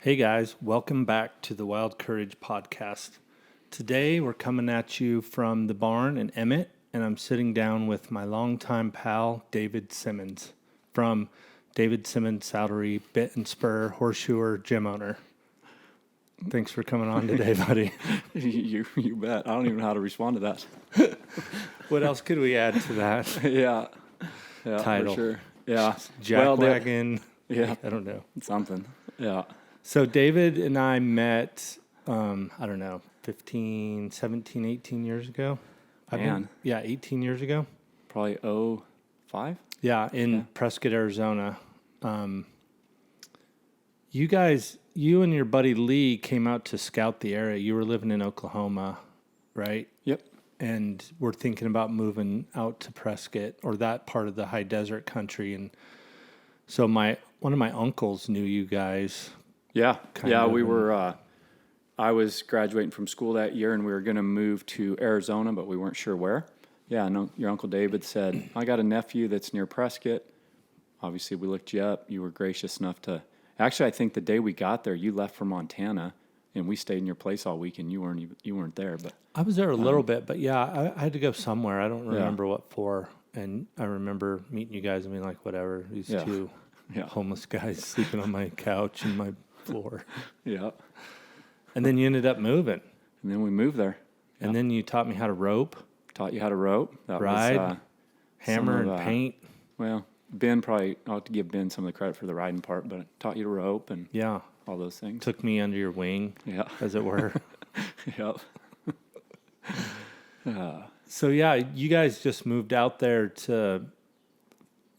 Hey guys, welcome back to the Wild Courage podcast. Today we're coming at you from the barn in Emmett, and I'm sitting down with my longtime pal, David Simmons, from David Simmons Saddlery, Bit and Spur, Horseshoer, Gym Owner. Thanks for coming on today, buddy. You bet. I don't even know how to respond to that. What else could we add to that Yeah, title? for sure. Yeah, Jackwagon. Yeah, I don't know. something. Yeah, So David and I met, 17, 18 years ago. Man. 18 years ago. probably 05. Yeah, in Prescott, Arizona. You and your buddy Lee came out to scout the area. You were living in Oklahoma, right? Yep. And we're thinking about moving out to Prescott or that part of the high desert country. And so one of my uncles knew you guys. Yeah, Kind yeah. of, We were. I was graduating from school that year, and we were going to move to Arizona, but we weren't sure where. Yeah, no. Your Uncle David said, "I got a nephew that's near Prescott." Obviously, we looked you up. You were gracious enough to. Actually, I think the day we got there, you left for Montana, and we stayed in your place all week, and you weren't there. But I was there a little bit, but yeah, I had to go somewhere. I don't remember Yeah. what for. And I remember meeting you guys and being like, whatever, these Yeah. two Yeah. homeless guys sleeping on my couch and my floor. yeah, And then you ended up moving. and then we moved there. And then you taught me how to rope, Taught you how to rope. That ride, was, hammer, some and of, paint. well, Ben probably, I'll have to give Ben some of the credit for the riding part, but it taught you to rope and Yeah. all those things. Took me under your wing, Yeah. as it were. Yep. So, yeah, you guys just moved out there to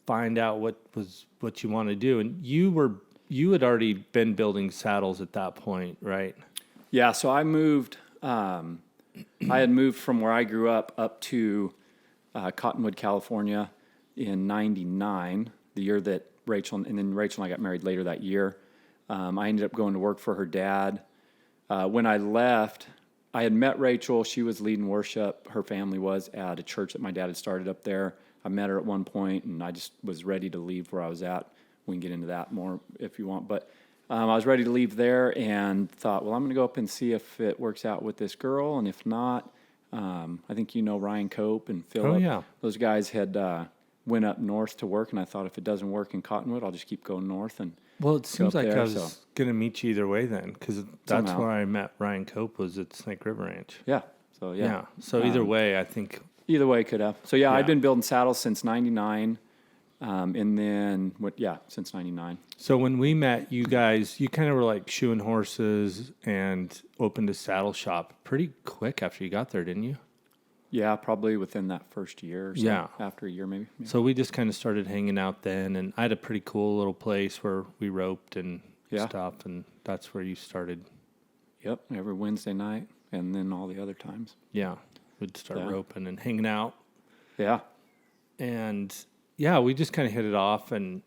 find out what you want to do. And you had already been building saddles at that point, right? Yeah, so I moved, I had moved from where I grew up to Cottonwood, California in 99, the year that Rachel and I got married later that year. I ended up going to work for her dad. When I left, I had met Rachel. She was leading worship. Her family was at a church that my dad had started up there. I met her at one point, and I just was ready to leave where I was at. We can get into that more if you want. But I was ready to leave there and thought, well, I'm going to go up and see if it works out with this girl. And if not, I think you know Ryan Cope and Philip. Oh, yeah. Those guys had went up north to work, and I thought if it doesn't work in Cottonwood, I'll just keep going north. And Well, it seems up like there, I was so- going to meet you either way then, because that's Somehow. where I met Ryan Cope was at Snake River Ranch. yeah, so yeah. So either way, I think. Either way could have. So yeah, Yeah. I've been building saddles since 99. And then since 99. So when we met, you guys, you kind of were like shoeing horses and opened a saddle shop pretty quick after you got there, didn't you? Yeah, probably within that first year or so. Yeah. After a year maybe. Yeah. So we just kind of started hanging out then, and I had a pretty cool little place where we roped and Yeah. stuff, and that's where you started. Yep, every Wednesday night and then all the other times. Yeah, we'd start Yeah. roping and hanging out. Yeah. And yeah, we just kind of hit it off and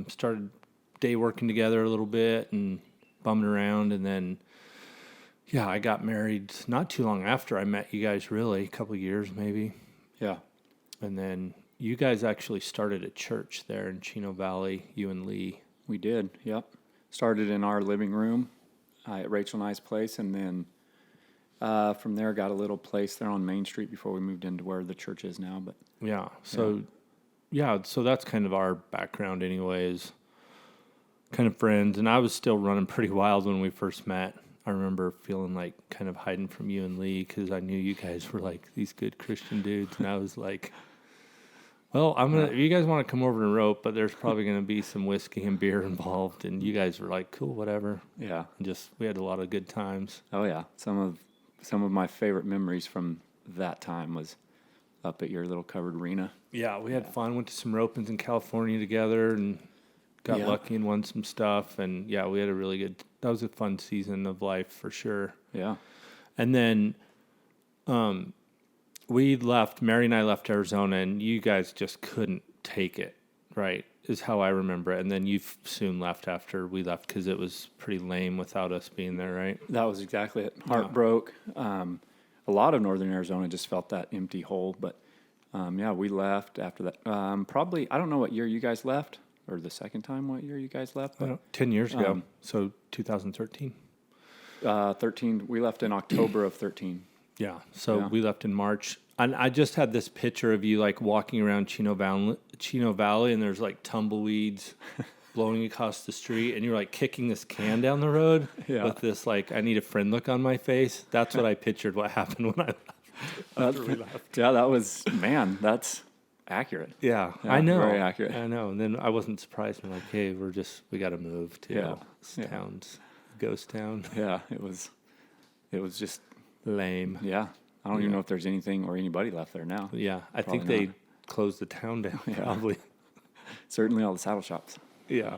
started day working together a little bit and bumming around. And then, yeah, I got married not too long after I met you guys, really, a couple of years maybe. Yeah. And then you guys actually started a church there in Chino Valley, you and Lee. We did. Yep. Started in our living room at Rachel and I's place, and then from there got a little place there on Main Street before we moved into where the church is now. But Yeah. So that's kind of our background anyway, is kind of friends. And I was still running pretty wild when we first met. I remember feeling like kind of hiding from you and Lee because I knew you guys were like these good Christian dudes. And I was like, well, if you guys want to come over and rope, but there's probably going to be some whiskey and beer involved. And you guys were like, cool, whatever. yeah. And we had a lot of good times. Oh yeah. Some of my favorite memories from that time was up at your little covered arena. Yeah, we had fun. Went to some ropings in California together and got Yeah. lucky and won some stuff. And yeah, we had that was a fun season of life for sure. Yeah. And then we left, Mary and I left Arizona, and you guys just couldn't take it, right? Is how I remember it. And then you soon left after we left because it was pretty lame without us being there, right? That was exactly it. Heart broke. A lot of northern Arizona just felt that empty hole. But, we left after that. Probably, I don't know what year you guys left. or the second time what year you guys left. But, 10 years ago. So 2013. 13. We left in October of 13. Yeah. So we left in March. And I just had this picture of you like walking around Chino Valley, and there's like tumbleweeds blowing across the street, and you're like kicking this can down the road with this like I need a friend look on my face. That's what I pictured what happened when I left. After we left. Yeah, that was, man, that's accurate. Yeah, I know. Very accurate. I know. And then I wasn't surprised. I'm like, hey, we got to move to this town's ghost town. Yeah, it was just lame. Yeah. I don't even know if there's anything or anybody left there now. Yeah, I think they closed the town down, probably. Certainly all the saddle shops. Yeah.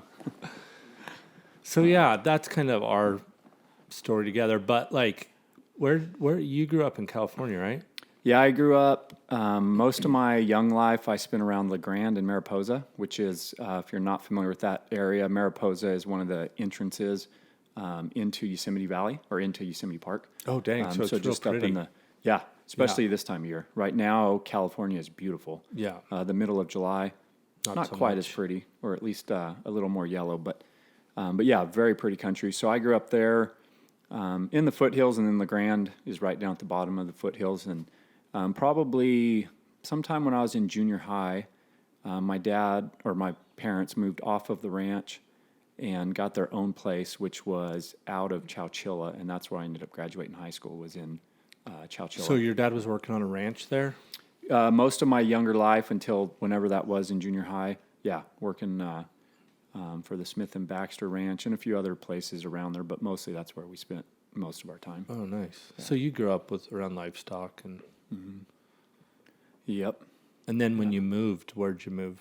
So, that's kind of our story together. But, like, where you grew up in California, right? Yeah, I grew up, most of my young life I spent around La Grande and Mariposa, which is, if you're not familiar with that area, Mariposa is one of the entrances into Yosemite Valley or into Yosemite Park. Oh, dang. So it's real just pretty. up in the, especially this time of year. Right now, California is beautiful. Yeah. The middle of July, not so quite much. as pretty, or at least a little more yellow, but yeah, very pretty country. So I grew up there in the foothills, and then La Grande is right down at the bottom of the foothills. And probably sometime when I was in junior high, my dad or my parents moved off of the ranch and got their own place, which was out of Chowchilla, and that's where I ended up graduating high school, was in Chowchilla. So your dad was working on a ranch there? Most of my younger life until whenever that was in junior high, working for the Smith and Baxter Ranch and a few other places around there, but mostly that's where we spent most of our time. Oh, nice. Yeah. So you grew up around livestock and... Mm-hmm. Yep. And then when you moved, where'd you move?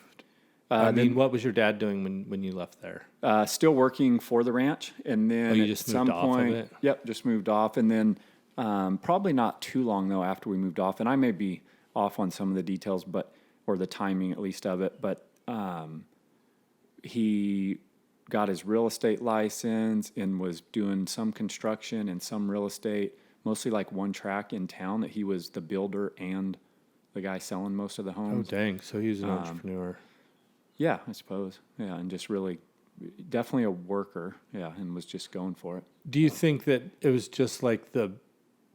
What was your dad doing when you left there? Still working for the ranch, and then you just at some moved off point, of it? Yep, just moved off, and then probably not too long though after we moved off, and I may be off on some of the details, or the timing at least of it, but he got his real estate license and was doing some construction and some real estate, mostly like one track in town that he was the builder and the guy selling most of the homes. Oh, dang. So he was an entrepreneur. Yeah, I suppose. Yeah, and just really, definitely a worker, and was just going for it. Do you think that it was just like the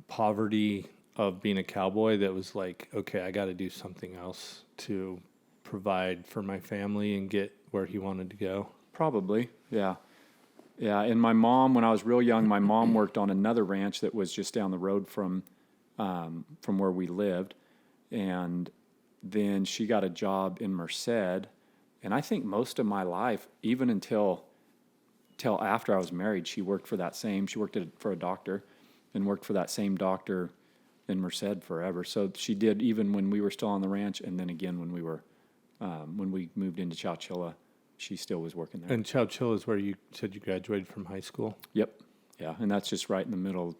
poverty of being a cowboy that was like, okay, I got to do something else to provide for my family and get where he wanted to go? Probably, yeah. Yeah, and my mom, when I was real young, my mom worked on another ranch that was just down the road from where we lived, and then she got a job in Merced, and I think most of my life, even until after I was married, she worked for for a doctor, and worked for that same doctor in Merced forever. So she did even when we were still on the ranch, and then again when we moved into Chowchilla, she still was working there. And Chowchilla is where you said you graduated from high school? Yep. Yeah, and that's just right in the middle of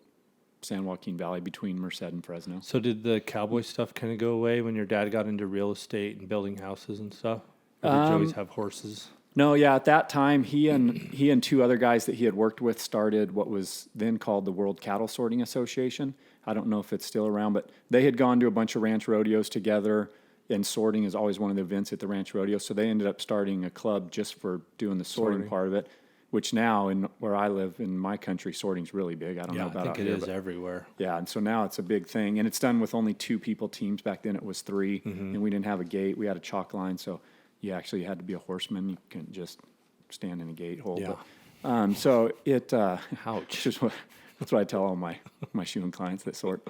San Joaquin Valley between Merced and Fresno. So did the cowboy stuff kind of go away when your dad got into real estate and building houses and stuff? Or did you always have horses? No, yeah, at that time, he and two other guys that he had worked with started what was then called the World Cattle Sorting Association. I don't know if it's still around, but they had gone to a bunch of ranch rodeos together, and sorting is always one of the events at the ranch rodeo. So they ended up starting a club just for doing the sorting part of it, which now in where I live in my country, sorting's really big. I don't know about I think out it here, is but everywhere. yeah, and so now it's a big thing, and it's done with only 2 people teams. Back then it was 3, and we didn't have a gate. We had a chalk line, so you actually had to be a horseman. You couldn't just stand in a gate hole. Yeah. But, so it, Ouch. that's what I tell all my shoeing clients that sort.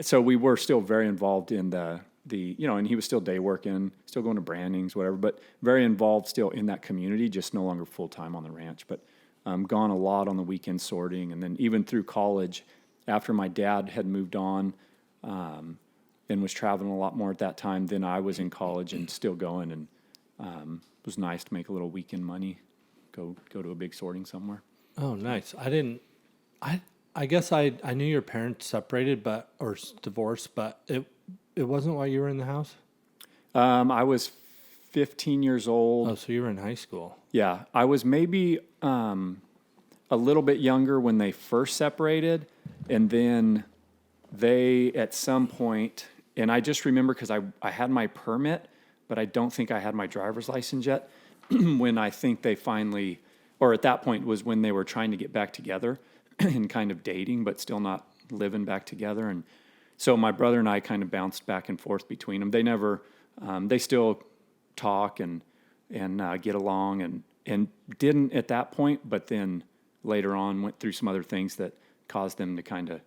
So we were still very involved in the and he was still day working, still going to brandings, whatever, but very involved still in that community, just no longer full-time on the ranch, but gone a lot on the weekend sorting. And then even through college, after my dad had moved on and was traveling a lot more at that time, then I was in college and still going, and it was nice to make a little weekend money, go to a big sorting somewhere. Oh, nice. I guess I knew your parents separated, or divorced, but it wasn't while you were in the house? I was 15 years old. Oh, so you were in high school. Yeah, I was maybe a little bit younger when they first separated, and then they at some point, and I just remember because I had my permit, but I don't think I had my driver's license yet when I think they finally, or at that point was when they were trying to get back together and kind of dating, but still not living back together. And so my brother and I kind of bounced back and forth between them. They never, they still talk and get along and didn't at that point, but then later on went through some other things that caused them to kind of,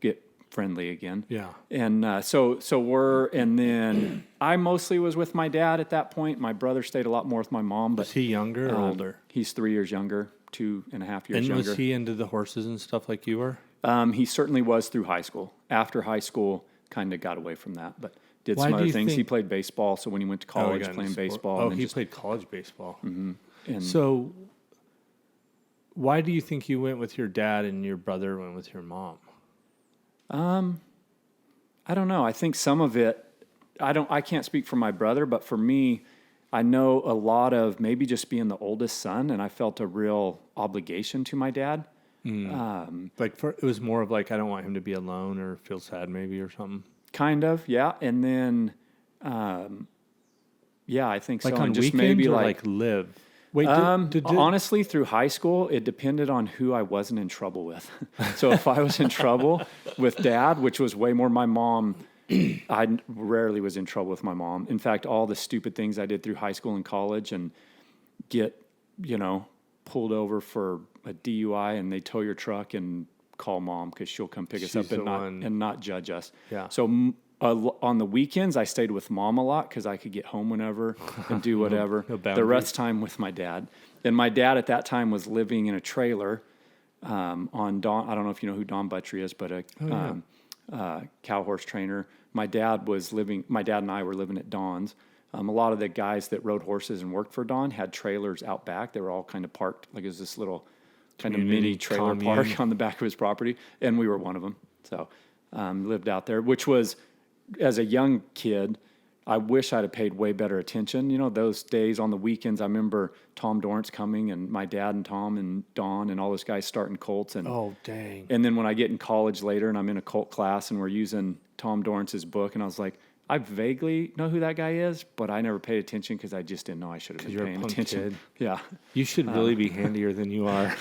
get friendly again. Yeah. And and then I mostly was with my dad at that point. My brother stayed a lot more with my mom. But was he younger or older? He's 3 years younger, 2.5 years and younger. Was he into the horses and stuff like you were? He certainly was through high school. After high school, kind of got away from that, but did Why some do other you things. think- He played baseball, so when he went to college, got into playing sport. baseball. Oh, and he played college baseball. Mm-hmm. And So why do you think you went with your dad and your brother went with your mom? I don't know. I think some of it, I can't speak for my brother, but for me, I know a lot of maybe just being the oldest son, and I felt a real obligation to my dad. It was more of like, I don't want him to be alone or feel sad maybe or something. Kind of, yeah. And then, I think Like so. on And just weekends maybe or like live? Wait, honestly, through high school, it depended on who I wasn't in trouble with. So if I was in trouble with dad, which was way more my mom, I rarely was in trouble with my mom. In fact, all the stupid things I did through high school and college and get, pulled over for a DUI and they tow your truck and call mom because she'll come pick us up and not judge us. Yeah. So on the weekends, I stayed with mom a lot because I could get home whenever and do whatever. No the rest time with my dad. And my dad at that time was living in a trailer on Don. I don't know if you know who Don Buttrey is, but a cow horse trainer. My dad and I were living at Don's. A lot of the guys that rode horses and worked for Don had trailers out back. They were all kind of parked, like it was this little kind of mini trailer park on the back of his property, and we were one of them. So lived out there, which was, as a young kid, I wish I'd have paid way better attention. Those days on the weekends, I remember Tom Dorrance coming and my dad and Tom and Don and all those guys starting colts. And oh, dang. And then when I get in college later and I'm in a colt class and we're using Tom Dorrance's book, and I was like, I vaguely know who that guy is, but I never paid attention because I just didn't know I should have been paying attention. Kid. Yeah. You should really be handier than you are.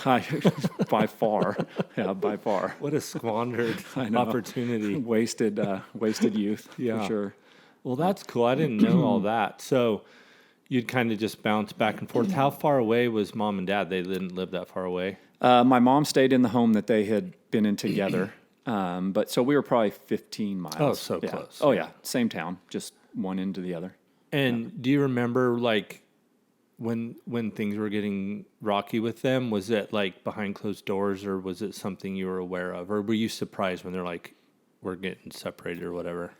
By far. Yeah, by far. What a squandered opportunity. Wasted youth, for sure. Well, that's cool. I didn't know all that. So you'd kind of just bounce back and forth. How far away was mom and dad? They didn't live that far away? My mom stayed in the home that they had been in together. But so we were probably 15 miles. Oh, so close. Oh, yeah. Same town, just one end to the other. And do you remember, like, when things were getting rocky with them? Was it, like, behind closed doors, or was it something you were aware of? Or were you surprised when they're like, we're getting separated or whatever?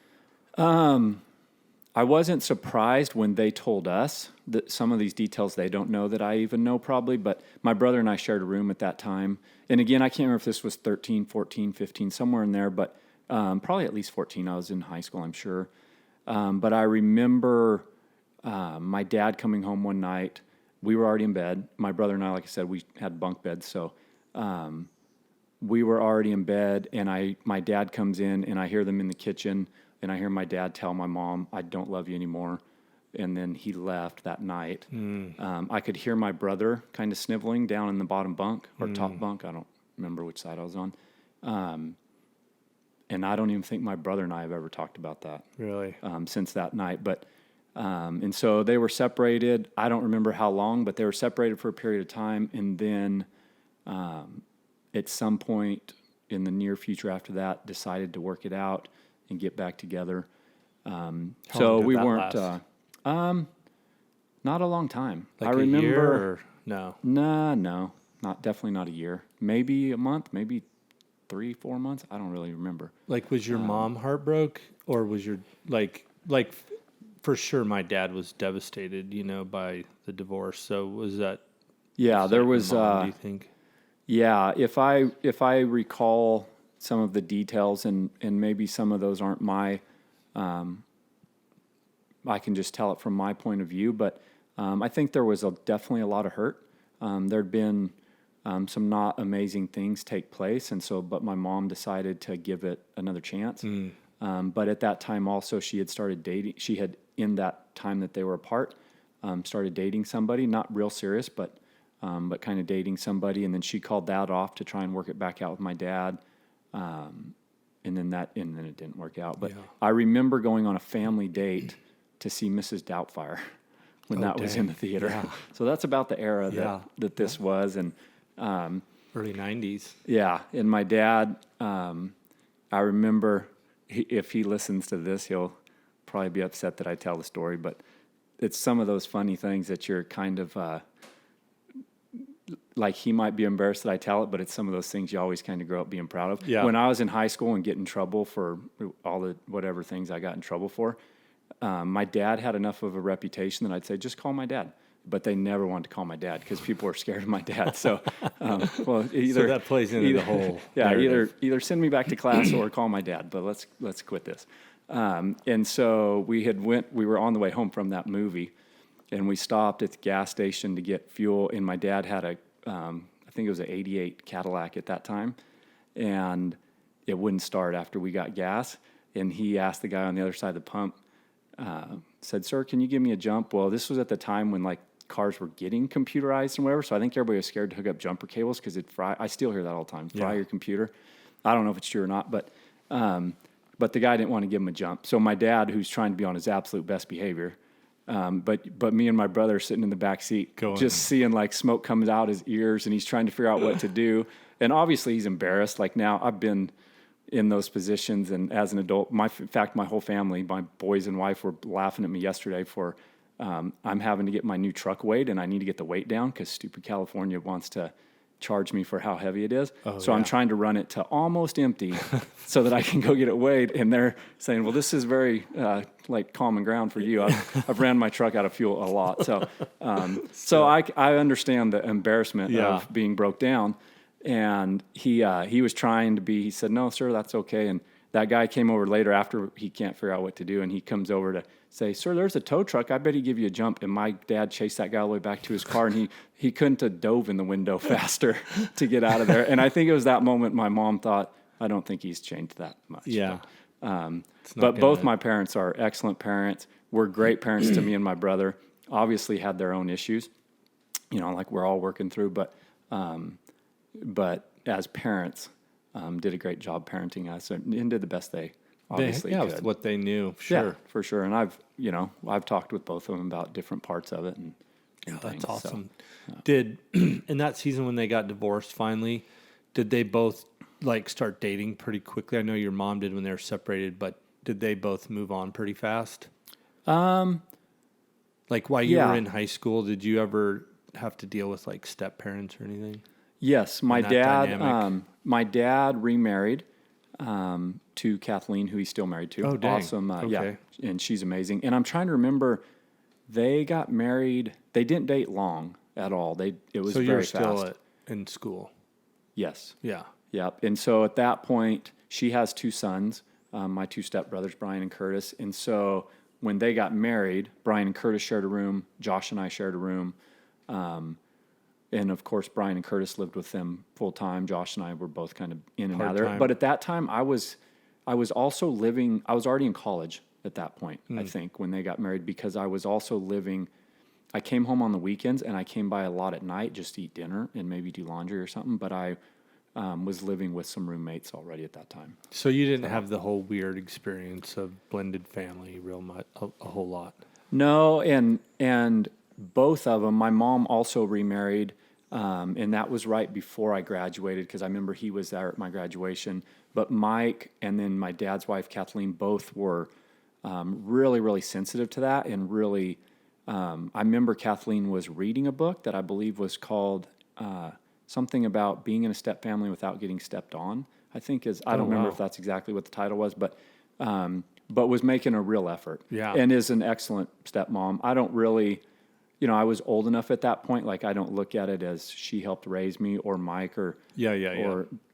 I wasn't surprised when they told us that some of these details they don't know that I even know probably, but my brother and I shared a room at that time. And again, I can't remember if this was 13, 14, 15, somewhere in there, but probably at least 14. I was in high school, I'm sure. But I remember my dad coming home one night. We were already in bed. My brother and I, like I said, we had bunk beds, so we were already in bed, and my dad comes in, and I hear them in the kitchen. And I hear my dad tell my mom, I don't love you anymore. And then he left that night. I could hear my brother kind of sniveling down in the bottom bunk or top bunk. I don't remember which side I was on. And I don't even think my brother and I have ever talked about that. Really? Since that night. But and so they were separated. I don't remember how long, but they were separated for a period of time. And then at some point in the near future after that, decided to work it out and get back together. So we weren't, not a long time. Like I remember, a year or no? No, definitely not a year. Maybe a month, maybe 3-4 months. I don't really remember. Like, was your mom heartbroken, or was your, like for sure my dad was devastated, by the divorce. So was that? Yeah, there was, mom, do you think? Yeah, if I recall some of the details, and maybe some of those aren't my, I can just tell it from my point of view, but I think there was definitely a lot of hurt. There'd been some not amazing things take place, but my mom decided to give it another chance. But at that time also, she had started dating. She had in that time that they were apart, started dating somebody, not real serious, but kind of dating somebody. And then she called that off to try and work it back out with my dad. And then it didn't work out. But I remember going on a family date to see Mrs. Doubtfire when that was in the theater. Yeah. So that's about the era that this was. And early 90s. Yeah. And my dad, I remember, if he listens to this, he'll probably be upset that I tell the story. But it's some of those funny things that you're kind of... like he might be embarrassed that I tell it, but it's some of those things you always kind of grow up being proud of. Yeah. When I was in high school and get in trouble for all the whatever things I got in trouble for, my dad had enough of a reputation that I'd say, just call my dad. But they never wanted to call my dad because people were scared of my dad. So, so that plays into the whole. Yeah, either send me back to class or call my dad. But let's quit this. And so we were on the way home from that movie. And we stopped at the gas station to get fuel, and my dad had I think it was an 88 Cadillac at that time, and it wouldn't start after we got gas. And he asked the guy on the other side of the pump, said, "Sir, can you give me a jump?" Well, this was at the time when like cars were getting computerized and whatever, so I think everybody was scared to hook up jumper cables because it'd fry. I still hear that all the time, fry your computer. I don't know if it's true or not, but the guy didn't want to give him a jump. So my dad, who's trying to be on his absolute best behavior, but me and my brother sitting in the back seat, just seeing like smoke comes out his ears, and he's trying to figure out what to do. And obviously he's embarrassed. Like now I've been in those positions, and as an adult, in fact, my whole family, my boys and wife were laughing at me yesterday for, I'm having to get my new truck weighed, and I need to get the weight down because stupid California wants to charge me for how heavy it is. I'm trying to run it to almost empty so that I can go get it weighed. And they're saying, well, this is very like common ground for you. I've ran my truck out of fuel a lot. So I understand the embarrassment of being broke down. And he was trying to he said, "No, sir, that's okay." And that guy came over later after he can't figure out what to do. And he comes over to say, "Sir, there's a tow truck. I bet he'd give you a jump." And my dad chased that guy all the way back to his car, and he couldn't have dove in the window faster to get out of there. And I think it was that moment my mom thought, I don't think he's changed that much. Yeah. But both my parents are excellent parents. Were great parents to me and my brother. Obviously had their own issues, like we're all working through. But as parents, did a great job parenting us and did the best they obviously could. What they knew, sure. Yeah, for sure. And I've talked with both of them about different parts of it. And that's things, awesome. Did in that season when they got divorced finally, did they both like start dating pretty quickly? I know your mom did when they were separated, but did they both move on pretty fast? Like while you were in high school, did you ever have to deal with like step parents or anything? Yes, my dad remarried to Kathleen, who he's still married to. Oh, dang. Awesome. Okay. Yeah, and she's amazing. And I'm trying to remember, they got married. They didn't date long at all. It was so very fast. So you're still in school? Yes. Yeah. Yep. And so at that point, she has two sons, my two stepbrothers, Brian and Curtis. And so when they got married, Brian and Curtis shared a room. Josh and I shared a room. And of course, Brian and Curtis lived with them full time. Josh and I were both kind of in and out there. But at that time, I was also living. I was already in college at that point. I think when they got married, because I was also living. I came home on the weekends, and I came by a lot at night just to eat dinner and maybe do laundry or something. But I was living with some roommates already at that time. So you didn't have the whole weird experience of blended family a whole lot. No, and both of them. My mom also remarried. And that was right before I graduated because I remember he was there at my graduation. But Mike and then my dad's wife, Kathleen, both were really, really sensitive to that. And really, I remember Kathleen was reading a book that I believe was called something about being in a step family without getting stepped on, I think I don't remember if that's exactly what the title was, but was making a real effort. Yeah. And is an excellent stepmom. I don't really... I was old enough at that point. Like I don't look at it as she helped raise me or Mike or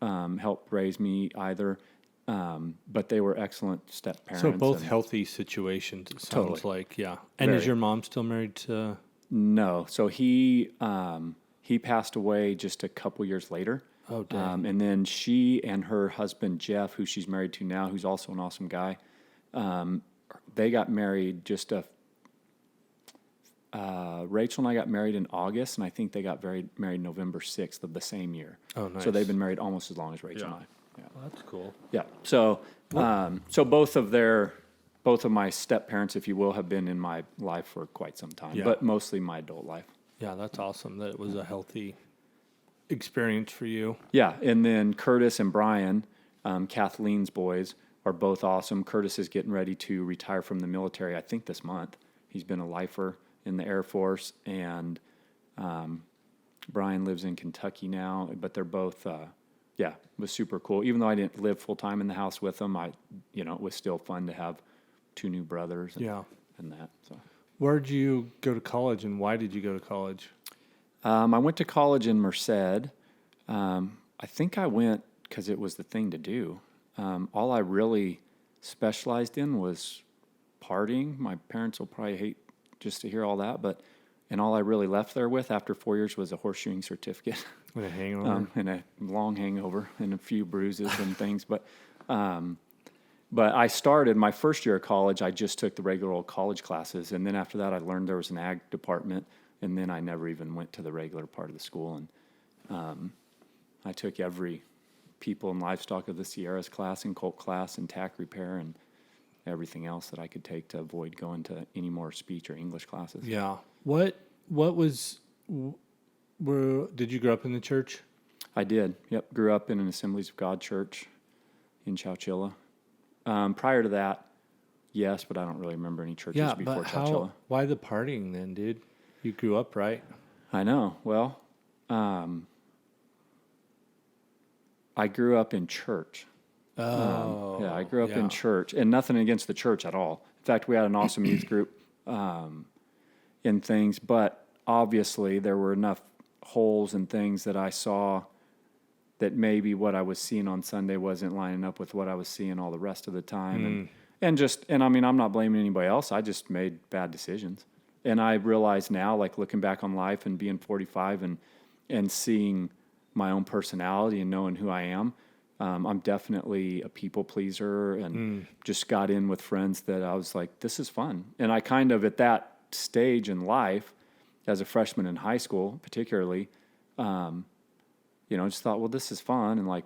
helped raise me either. But they were excellent step parents. So both healthy situations. It sounds like, yeah. And is your mom still married to? No. So he passed away just a couple years later. Oh, dang. And then she and her husband Jeff, who she's married to now, who's also an awesome guy. They got married just a Rachel and I got married in August, and I think they got married November 6th of the same year. Oh, nice. So they've been married almost as long as Rachel Yeah. and I. Yeah. Well, that's cool. Yeah. So, so both of my step parents, if you will, have been in my life for quite some time, Yeah. but mostly my adult life. Yeah, that's awesome that it was a healthy experience for you. Yeah. And then Curtis and Brian, Kathleen's boys, are both awesome. Curtis is getting ready to retire from the military, I think this month. He's been a lifer in the Air Force, and Brian lives in Kentucky now, but they're both, it was super cool. Even though I didn't live full time in the house with them, it was still fun to have two new brothers and that. So, where did you go to college, and why did you go to college? I went to college in Merced. I think I went because it was the thing to do. All I really specialized in was partying. My parents will probably hate just to hear all that, and all I really left there with after 4 years was a horseshoeing certificate. And a hangover? And a long hangover and a few bruises and things. But I started my first year of college, I just took the regular old college classes. And then after that, I learned there was an ag department. And then I never even went to the regular part of the school. And I took every people and livestock of the Sierras class and colt class and tack repair and everything else that I could take to avoid going to any more speech or English classes. Yeah. Did you grow up in the church? I did. Yep. Grew up in an Assemblies of God church in Chowchilla. Prior to that, yes, but I don't really remember any churches before Chowchilla. Why the partying then, dude? You grew up, right? I know. Well, I grew up in church. I grew up in church, and nothing against the church at all. In fact, we had an awesome youth group in things, but obviously there were enough holes and things that I saw that maybe what I was seeing on Sunday wasn't lining up with what I was seeing all the rest of the time. And I mean, I'm not blaming anybody else. I just made bad decisions. And I realize now, like looking back on life and being 45 and seeing my own personality and knowing who I am, I'm definitely a people pleaser and just got in with friends that I was like, this is fun. And I kind of, at that stage in life, as a freshman in high school, particularly, just thought, well, this is fun. And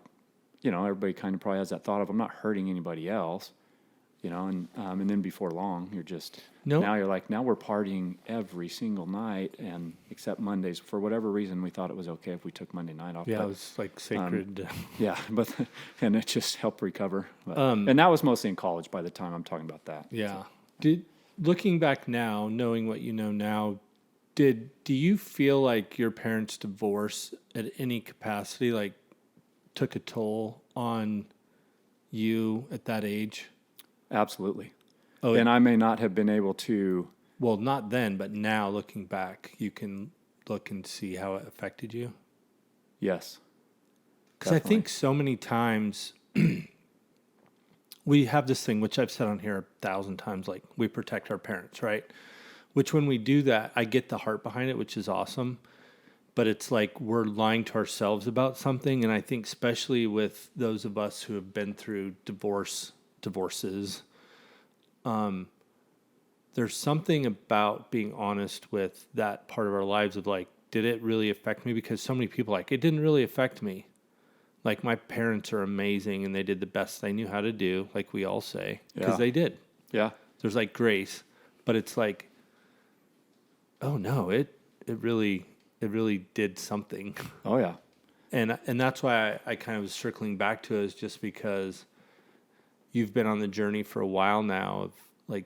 everybody kind of probably has that thought of, I'm not hurting anybody else, and then before long, now you're like, now we're partying every single night and except Mondays. For whatever reason, we thought it was okay if we took Monday night off. Yeah, it was like sacred. And it just helped recover. And that was mostly in college by the time I'm talking about that. Yeah. Looking back now, knowing what you know now, do you feel like your parents' divorce at any capacity took a toll on you at that age? Absolutely. Oh, and I may not have been able to. Well, not then, but now looking back, you can look and see how it affected you. Yes. Because I think so many times we have this thing, which I've said on here 1,000 times, like we protect our parents, right? Which when we do that, I get the heart behind it, which is awesome. But it's like we're lying to ourselves about something. And I think especially with those of us who have been through divorces, there's something about being honest with that part of our lives of like, did it really affect me? Because so many people it didn't really affect me. Like my parents are amazing and they did the best they knew how to do, like we all say, because they did. Yeah. There's grace, but it's like, oh no, it really did something. Oh yeah. And that's why I kind of was circling back to it, is just because you've been on the journey for a while now of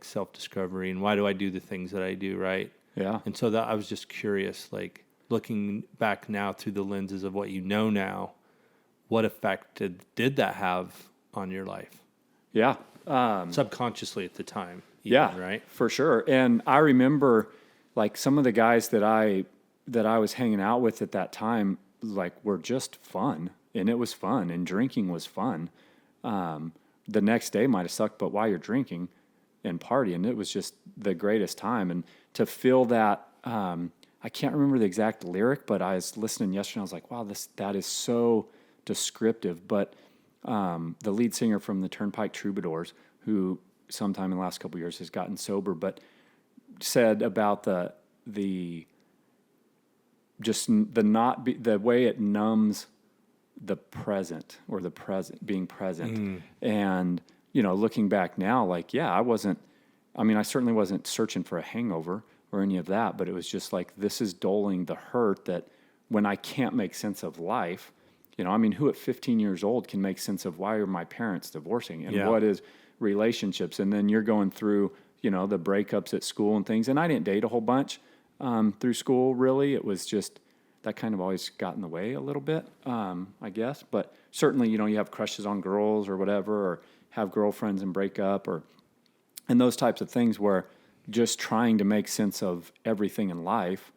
self-discovery and why do I do the things that I do, right? Yeah. And so that I was just curious, looking back now through the lenses of what you know now, what effect did that have on your life? Yeah. Subconsciously at the time. Even, right? For sure. And I remember some of the guys that I was hanging out with at that time, were just fun, and it was fun, and drinking was fun. The next day might have sucked, but while you're drinking and partying, it was just the greatest time. And to feel that, I can't remember the exact lyric, but I was listening yesterday, and I was like, wow, that is so descriptive. But the lead singer from the Turnpike Troubadours, who sometime in the last couple of years has gotten sober, but said about the just the not be, the way it numbs the present or the present being present. And, looking back now, like, yeah, I certainly wasn't searching for a hangover or any of that, but it was just like, this is dulling the hurt that when I can't make sense of life, who at 15 years old can make sense of why are my parents divorcing and what is relationships? And then you're going through, the breakups at school and things. And I didn't date a whole bunch through school, really. It was just that kind of always got in the way a little bit, I guess. But certainly, you have crushes on girls or whatever, or have girlfriends and break up, and those types of things where just trying to make sense of everything in life,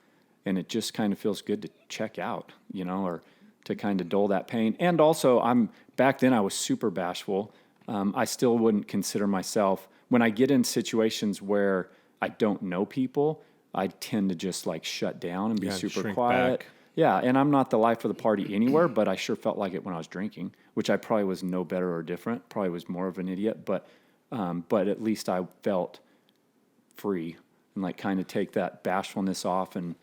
and it just kind of feels good to check out, or to kind of dull that pain. And also, back then I was super bashful. I still wouldn't consider myself, when I get in situations where I don't know people, I tend to just like shut down and be super quiet. Back. Yeah, and I'm not the life of the party anywhere, but I sure felt like it when I was drinking, which I probably was no better or different. Probably was more of an idiot, but at least I felt free and like kind of take that bashfulness off. And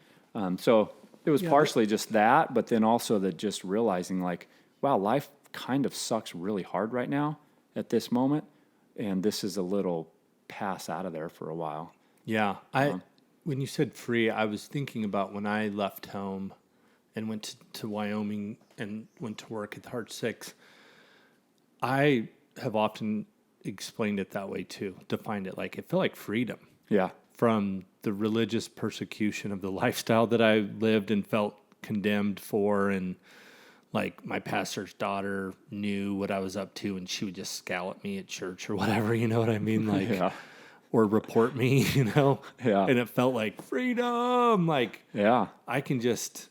so it was partially just that, but then also that just realizing like, wow, life kind of sucks really hard right now at this moment, and this is a little pass out of there for a while. Yeah, when you said free, I was thinking about when I left home and went to Wyoming and went to work at Heart 6. I have often explained it that way too, defined it like it felt like freedom. Yeah. From the religious persecution of the lifestyle that I lived and felt condemned for, and like my pastor's daughter knew what I was up to and she would just scowl at me at church or whatever, you know what I mean? Like, or report me, Yeah. And it felt like freedom. Like, I can just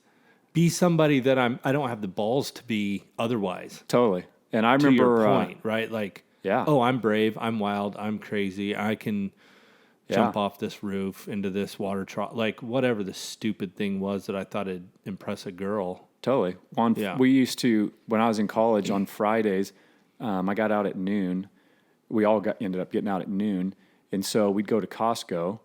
be somebody that I don't have the balls to be otherwise. Totally. And I remember, to your point, right? Like, oh, I'm brave. I'm wild. I'm crazy. I can jump off this roof into this water trough. Like whatever the stupid thing was that I thought it'd impress a girl. Totally. We used to, when I was in college on Fridays, I got out at noon. We all ended up getting out at noon. And so we'd go to Costco.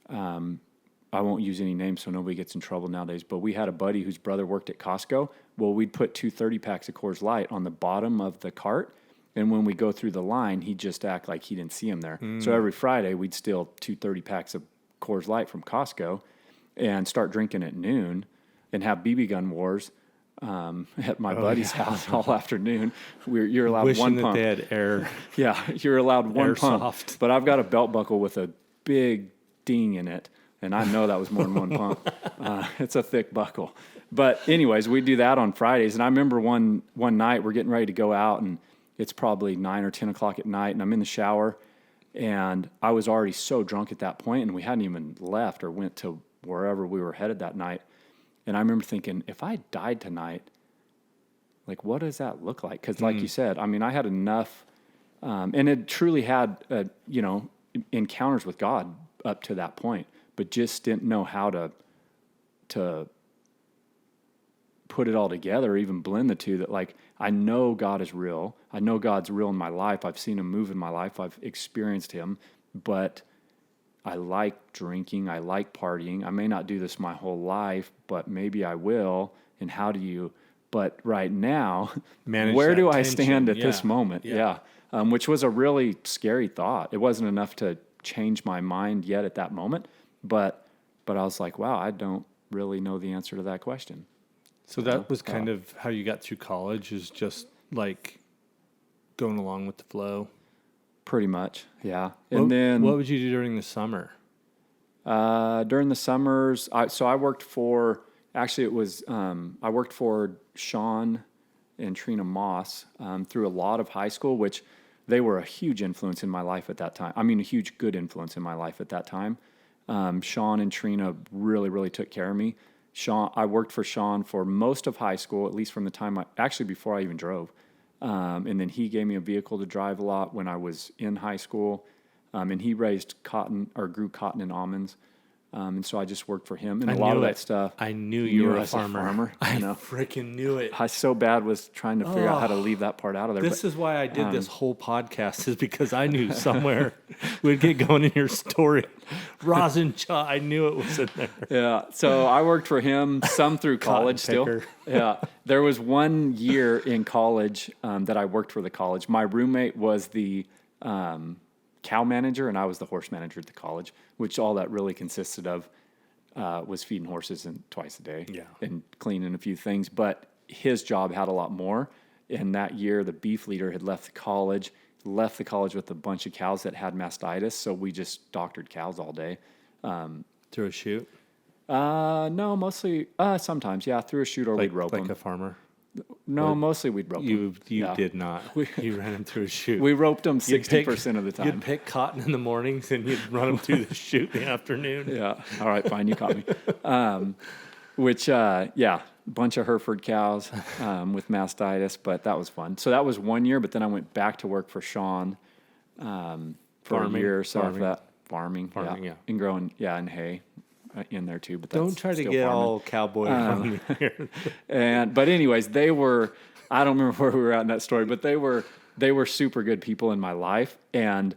I won't use any names so nobody gets in trouble nowadays, but we had a buddy whose brother worked at Costco. Well, we'd put 2 30-packs of Coors Light on the bottom of the cart. And when we go through the line, he'd just act like he didn't see him there. So every Friday, we'd steal 2 30-packs of Coors Light from Costco and start drinking at noon and have BB gun wars at my buddy's house all afternoon. You're allowed wishing one that pump. They had air. Yeah, you're allowed one Airsoft. pump. But I've got a belt buckle with a big ding in it, and I know that was more than one pump. It's a thick buckle. But anyways, we do that on Fridays. And I remember one night we're getting ready to go out, and it's probably 9 or 10 o'clock at night, and I'm in the shower, and I was already so drunk at that point, and we hadn't even left or went to wherever we were headed that night. And I remember thinking, if I died tonight, like, what does that look like? Because like you said, I had enough, and it truly had, encounters with God up to that point, but just didn't know how to put it all together, even blend the two, that like, I know God is real. I know God's real in my life. I've seen him move in my life. I've experienced him, but I like drinking. I like partying. I may not do this my whole life, but maybe I will. And how do you, but right now, where do I stand at this moment? Yeah. Which was a really scary thought. It wasn't enough to change my mind yet at that moment, but I was like, wow, I don't really know the answer to that question. So that was kind of how you got through college, is just like going along with the flow. Pretty much, yeah. And then what would you do during the summer? During the summers, I worked for, actually it was, I worked for Sean and Trina Moss through a lot of high school, which they were a huge influence in my life at that time. A huge good influence in my life at that time. Sean and Trina really, really took care of me. I worked for Sean for most of high school, at least from the time actually before I even drove. And then he gave me a vehicle to drive a lot when I was in high school. And he raised cotton, or grew cotton and almonds. And so I just worked for him and I a lot knew of it. that stuff. I knew You you were knew a I was a farmer. farmer, I you know. freaking knew it. I so bad was trying to figure out how to leave that part out of there. This is why I did this whole podcast, is because I knew somewhere we'd get going in your story. Rosin jaw, I knew it was in there. Yeah, so I worked for him some through college still. picker. Yeah, there was 1 year in college that I worked for the college. My roommate was the cow manager, and I was the horse manager at the college, which all that really consisted of was feeding horses twice a day and cleaning a few things. But his job had a lot more. And that year, the beef leader had left the college with a bunch of cows that had mastitis. So we just doctored cows all day. Through a chute? No, mostly, sometimes, yeah, through a chute or we'd rope them. Like a farmer? No, mostly we'd rope them. You did not. You ran them through a chute. We roped them 60% of the time. You'd pick cotton in the mornings and you'd run them through the chute in the afternoon. Yeah. All right, fine. You caught me. Bunch of Hereford cows with mastitis, but that was fun. So that was 1 year, but then I went back to work for Sean for a year or so after that. Farming, yeah. And growing, and hay in there too. But that's Don't try to still get farming. all cowboy on me here. But anyways, they were, I don't remember where we were at in that story, but they were super good people in my life. And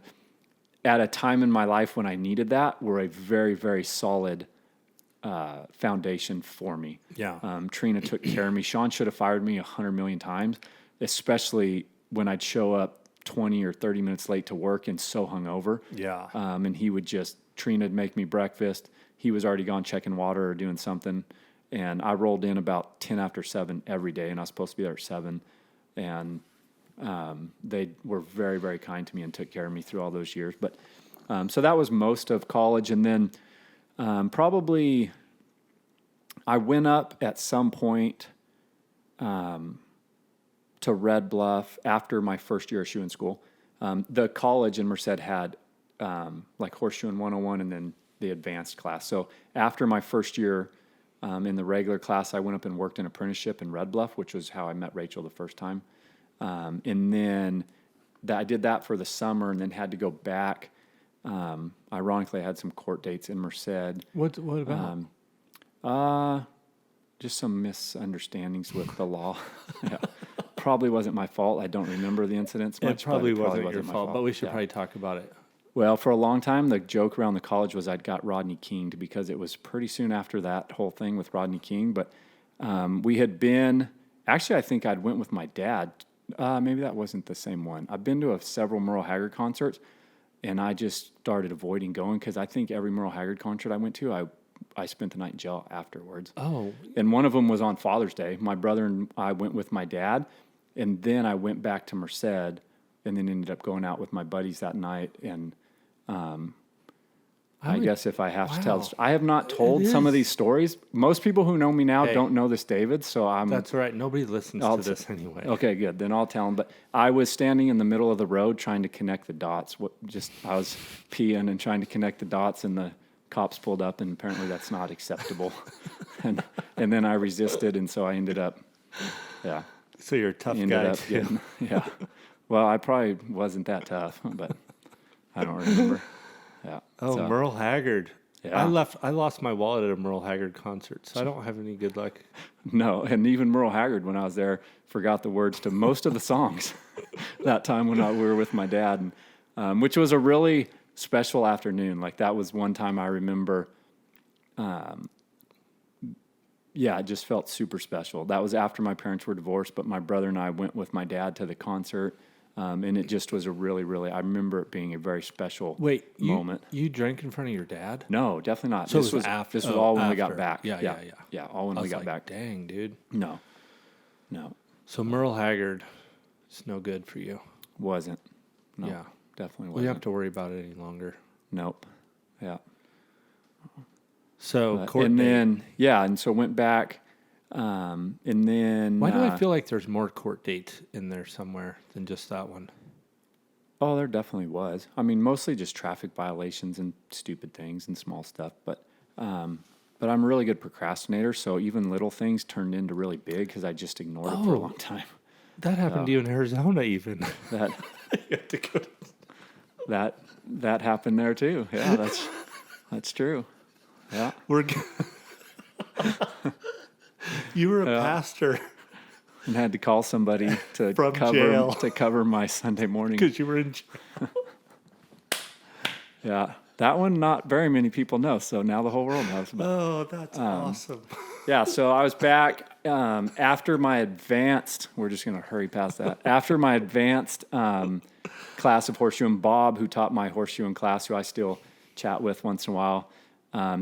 at a time in my life when I needed that, were a very, very solid foundation for me. Yeah. Trina took care of me. Sean should have fired me 100 million times, especially when I'd show up 20 or 30 minutes late to work and so hungover. Yeah. And Trina'd make me breakfast. He was already gone checking water or doing something. And I rolled in about 10 after 7 every day, and I was supposed to be there at 7. And they were very, very kind to me and took care of me through all those years. But so that was most of college. And then probably I went up at some point to Red Bluff after my first year of shoeing school. The college in Merced had like horseshoeing 101 and then the advanced class. So after my first year in the regular class, I went up and worked an apprenticeship in Red Bluff, which was how I met Rachel the first time. And then I did that for the summer and then had to go back. Ironically, I had some court dates in Merced. What about? Just some misunderstandings with the law. Yeah. Probably wasn't my fault. I don't remember the incidents much. It probably wasn't your my fault, but we should probably talk about it. Well, for a long time, the joke around the college was I'd got Rodney King'd because it was pretty soon after that whole thing with Rodney King. But we had been, actually, I think I'd went with my dad. Maybe that wasn't the same one. I've been to several Merle Haggard concerts, and I just started avoiding going because I think every Merle Haggard concert I went to, I spent the night in jail afterwards. Oh. And one of them was on Father's Day. My brother and I went with my dad, and then I went back to Merced, and then ended up going out with my buddies that night. And I guess if I have to tell, I have not told some of these stories. Most people who know me now don't know this, David. So That's right. Nobody listens to this anyway. Okay, good. Then I'll tell them. But I was standing in the middle of the road trying to connect the dots. I was peeing and trying to connect the dots, and the cops pulled up, and apparently that's not acceptable. and then I resisted, and so I ended up, So you're a tough guy too. Well, I probably wasn't that tough, but I don't remember. Yeah. Oh, so, Merle Haggard. Yeah. I lost my wallet at a Merle Haggard concert, so I don't have any good luck. No, and even Merle Haggard, when I was there, forgot the words to most of the songs that time when we were with my dad, and, which was a really special afternoon. Like that was one time I remember. It just felt super special. That was after my parents were divorced, but my brother and I went with my dad to the concert, and it just was a really, really, I remember it being a very special moment. You drank in front of your dad? No, definitely not. So this was all when we got back. Yeah, all when we got back. Dang, dude. No. So Merle Haggard is no good for you. Wasn't. No, yeah. Definitely wasn't. We don't have to worry about it any longer. Nope. Yeah. So and so went back, and then. Why do I feel like there's more court dates in there somewhere than just that one? Oh, there definitely was. I mean, mostly just traffic violations and stupid things and small stuff. But I'm a really good procrastinator, so even little things turned into really big because I just ignored it for a long time. That happened to you in Arizona, even. That you have to go to... that happened there too. Yeah, that's true. Yeah. You were a pastor And had to call somebody to From jail. cover my Sunday morning. because you were in jail. Yeah. That one, not very many people know. So now the whole world knows. But, Oh, that's awesome. yeah. So I was back after my advanced, we're just going to hurry past that. After my advanced class of horseshoeing, Bob, who taught my horseshoeing class, who I still chat with once in a while,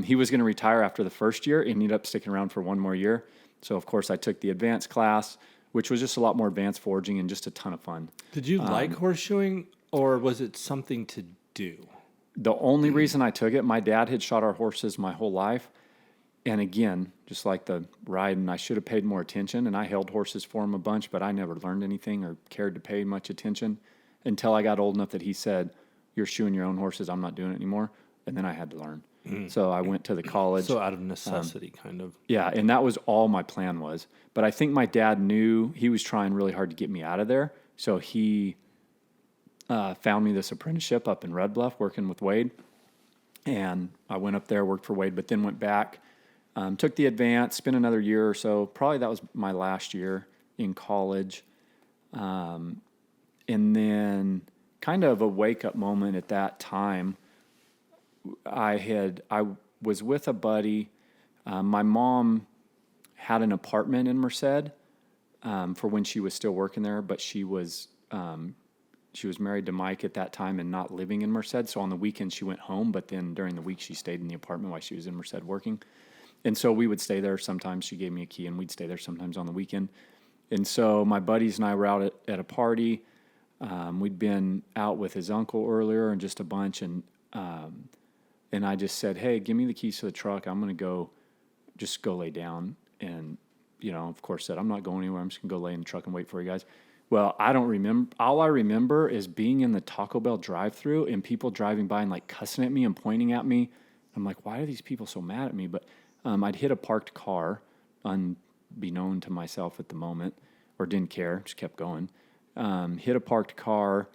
he was going to retire after the first year and ended up sticking around for one more year. So, of course, I took the advanced class, which was just a lot more advanced foraging and just a ton of fun. Did you like horseshoeing, or was it something to do? The only reason I took it, my dad had shot our horses my whole life. And again, just like the riding, I should have paid more attention. And I held horses for him a bunch, but I never learned anything or cared to pay much attention until I got old enough that he said, "You're shoeing your own horses. I'm not doing it anymore." And then I had to learn. So I went to the college. So out of necessity, kind of. Yeah, and that was all my plan was. But I think my dad knew he was trying really hard to get me out of there. So he found me this apprenticeship up in Red Bluff working with Wade. And I went up there, worked for Wade, but then went back, took the advance, spent another year or so. Probably that was my last year in college. And then kind of a wake-up moment at that time. I was with a buddy. My mom had an apartment in Merced for when she was still working there, but she was married to Mike at that time and not living in Merced. So on the weekends she went home, but then during the week she stayed in the apartment while she was in Merced working. And so we would stay there sometimes. She gave me a key and we'd stay there sometimes on the weekend. And so my buddies and I were out at a party. We'd been out with his uncle earlier and just a bunch. And I just said, "Hey, give me the keys to the truck. I'm going to go lay down." And, of course said, "I'm not going anywhere. I'm just going to go lay in the truck and wait for you guys." Well, I don't remember. All I remember is being in the Taco Bell drive-thru and people driving by and like cussing at me and pointing at me. I'm like, why are these people so mad at me? But I'd hit a parked car, unbeknown to myself at the moment, or didn't care, just kept going. Hit a parked car,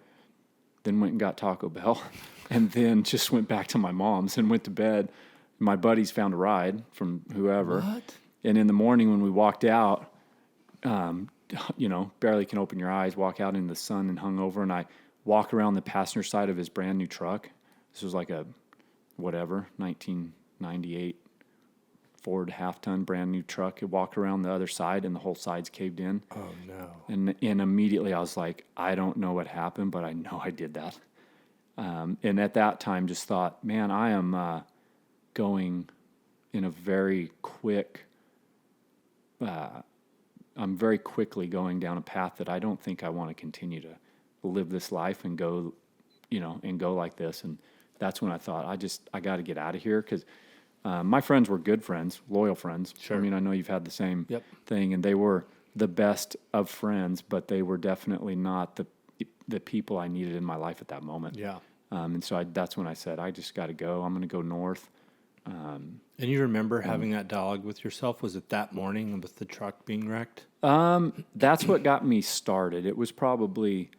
then went and got Taco Bell, and then just went back to my mom's and went to bed. My buddies found a ride from whoever. What? And in the morning when we walked out, barely can open your eyes, walk out in the sun and hung over, and I walk around the passenger side of his brand new truck. This was like a 1998 Ford half-ton brand new truck. I walked around the other side and the whole side's caved in. Oh, no. And immediately I was like, I don't know what happened, but I know I did that. And at that time just thought, man, I am going in a very quick, I'm very quickly going down a path that I don't think I want to continue to live this life and go, and go like this. And that's when I thought, I got to get out of here because my friends were good friends, loyal friends. Sure. I mean, I know you've had the same Yep. thing, and they were the best of friends, but they were definitely not the people I needed in my life at that moment. Yeah. And so that's when I said, I just got to go. I'm going to go north. And you remember having that dialogue with yourself? Was it that morning with the truck being wrecked? That's what got me started. It was probably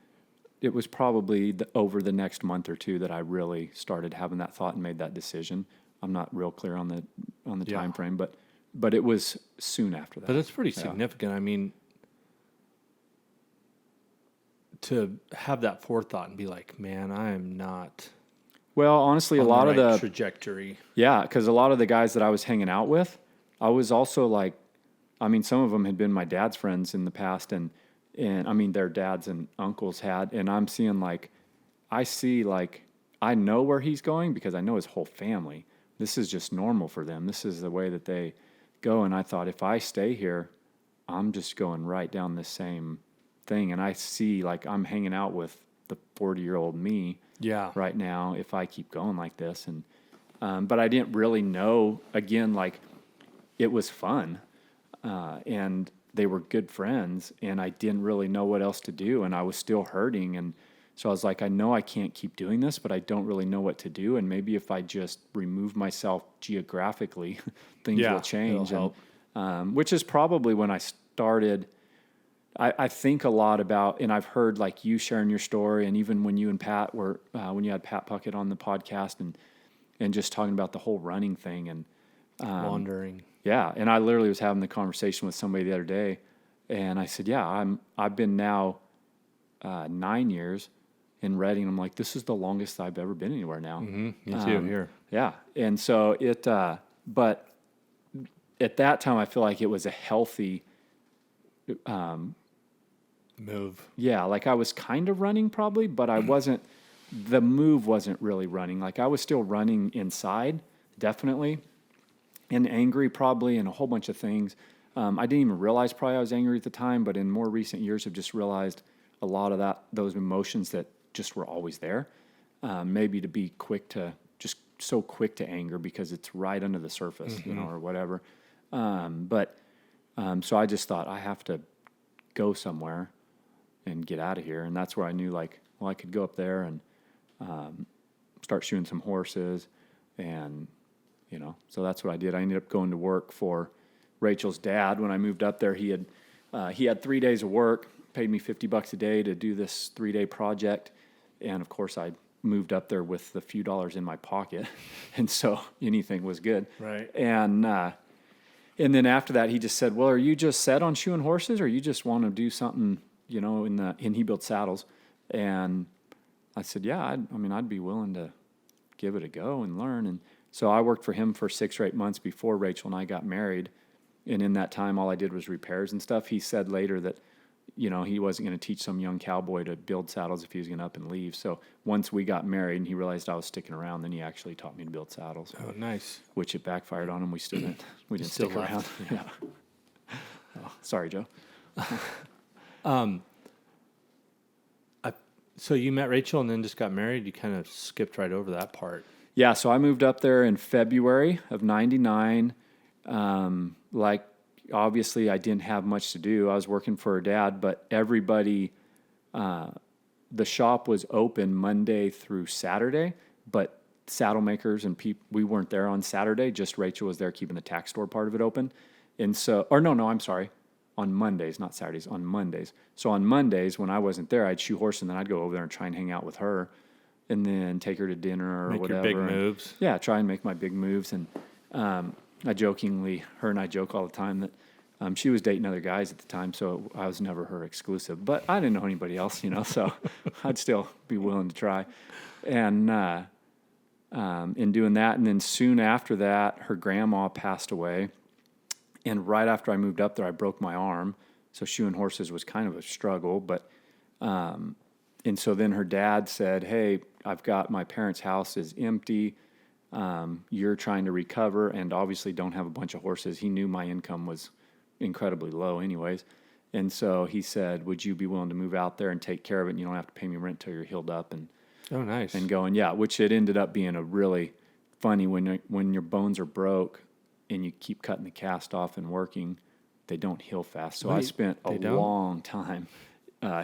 over the next month or two that I really started having that thought and made that decision. I'm not real clear on the time frame, but it was soon after that. But it's pretty significant. I mean, to have that forethought and be like, man, I am not. Well, honestly, a on lot the of right the trajectory. Yeah, because a lot of the guys that I was hanging out with, I was also like, I mean, some of them had been my dad's friends in the past, and I mean, their dads and uncles had, and I'm seeing like, I know where he's going because I know his whole family. This is just normal for them. This is the way that they go. And I thought, if I stay here, I'm just going right down the same thing. And I see like I'm hanging out with the 40-year-old me right now if I keep going like this. And but I didn't really know, again, like it was fun. And they were good friends, and I didn't really know what else to do. And I was still hurting. And so I was like, I know I can't keep doing this, but I don't really know what to do. And maybe if I just remove myself geographically, things will change. And, which is probably when I started. I think a lot about, and I've heard like you sharing your story, and even when you and Pat were, when you had Pat Puckett on the podcast and just talking about the whole running thing. Wandering. Yeah, and I literally was having the conversation with somebody the other day, and I said, "Yeah, I've been now 9 years in Reading." I'm like, "This is the longest I've ever been anywhere now." Me too. Here. Yeah, and so but at that time, I feel like it was a healthy. Move. Yeah, like I was kind of running probably, but I wasn't. The move wasn't really running. Like I was still running inside, definitely, and angry probably, and a whole bunch of things. I didn't even realize probably I was angry at the time, but in more recent years, I've just realized a lot of those emotions that just were always there. Maybe to be just so quick to anger because it's right under the surface, or whatever. So I just thought I have to go somewhere and get out of here, and that's where I knew I could go up there and start shooting some horses, and so that's what I did. I ended up going to work for Rachel's dad. When I moved up there, he had 3 days of work, paid me $50 a day to do this 3-day project. And of course I moved up there with the few dollars in my pocket. And so anything was good. Right. And then after that, he just said, "Well, are you just set on shoeing horses, or you just want to do something, and he built saddles?" And I said, "Yeah, I'd be willing to give it a go and learn." And so I worked for him for 6 or 8 months before Rachel and I got married. And in that time, all I did was repairs and stuff. He said later that, he wasn't going to teach some young cowboy to build saddles if he was going to up and leave. So once we got married and he realized I was sticking around, then he actually taught me to build saddles. Oh, nice. Which it backfired on him. We didn't Still stick around. Yeah. Oh, sorry, Joe. So you met Rachel and then just got married. You kind of skipped right over that part. Yeah, so I moved up there in February of '99. Obviously, I didn't have much to do. I was working for her dad, but everybody, the shop was open Monday through Saturday, but saddle makers and people, we weren't there on Saturday. Just Rachel was there keeping the tack store part of it open. And so, I'm sorry, on Mondays, not Saturdays, on Mondays. So on Mondays, when I wasn't there, I'd shoe horse, and then I'd go over there and try and hang out with her, and then take her to dinner or Make whatever. your big moves. Yeah, try and make my big moves. And her and I joke all the time that she was dating other guys at the time, so I was never her exclusive. But I didn't know anybody else, so I'd still be willing to try. And in doing that, and then soon after that, her grandma passed away. And right after I moved up there, I broke my arm. So shoeing horses was kind of a struggle. But and so then her dad said, "Hey, I've got my parents' house is empty. You're trying to recover and obviously don't have a bunch of horses." He knew my income was incredibly low anyways. And so he said, "Would you be willing to move out there and take care of it? And you don't have to pay me rent till you're healed up." And oh, nice. And going, yeah, which it ended up being a really funny when your bones are broke and you keep cutting the cast off and working, they don't heal fast. So I spent a long time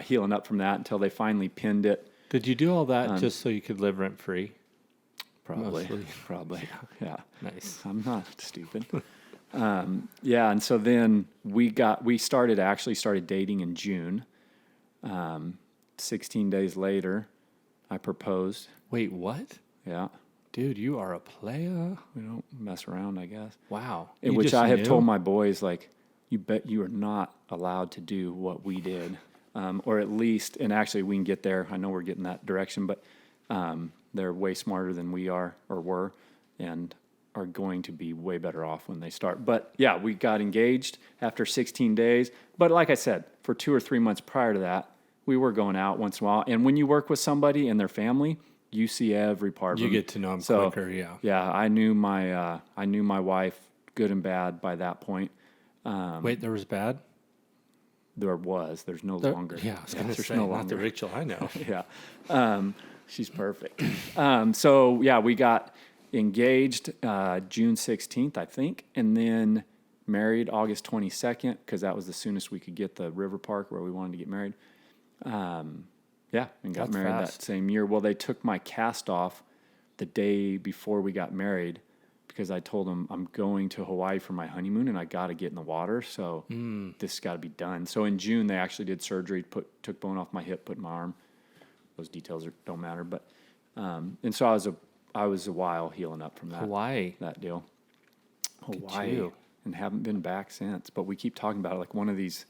healing up from that until they finally pinned it. Did you do all that just so you could live rent free? Probably. Yeah. Nice. I'm not stupid. Yeah, and so then we started dating in June. 16 days later, I proposed. Wait, what? Yeah. Dude, you are a player. We don't mess around, I guess. Wow. In which I have told my boys, you bet you are not allowed to do what we did. Or at least, and actually we can get there. I know we're getting that direction, but they're way smarter than we are or were, and are going to be way better off when they start. But yeah, we got engaged after 16 days. But like I said, for 2 or 3 months prior to that, we were going out once in a while. And when you work with somebody and their family, you see every part of them. You get to know them quicker, yeah. Yeah, I knew my wife, good and bad, by that point. Wait, there was bad? There was. There's no longer. Yeah, I was going to say, no not the longer. Rachel I know. Yeah. She's perfect. So, yeah, we got engaged June 16th, I think, and then married August 22nd, because that was the soonest we could get the river park where we wanted to get married. Yeah, and got married that same year. Well, they took my cast off the day before we got married because I told them I'm going to Hawaii for my honeymoon and I got to get in the water, so this has got to be done. So in June, they actually did surgery, took bone off my hip, put in my arm. Those details don't matter, but and so I was a while healing up from that. Hawaii. That deal. Hawaii too. and haven't been back since. But we keep talking about it. Like one of these,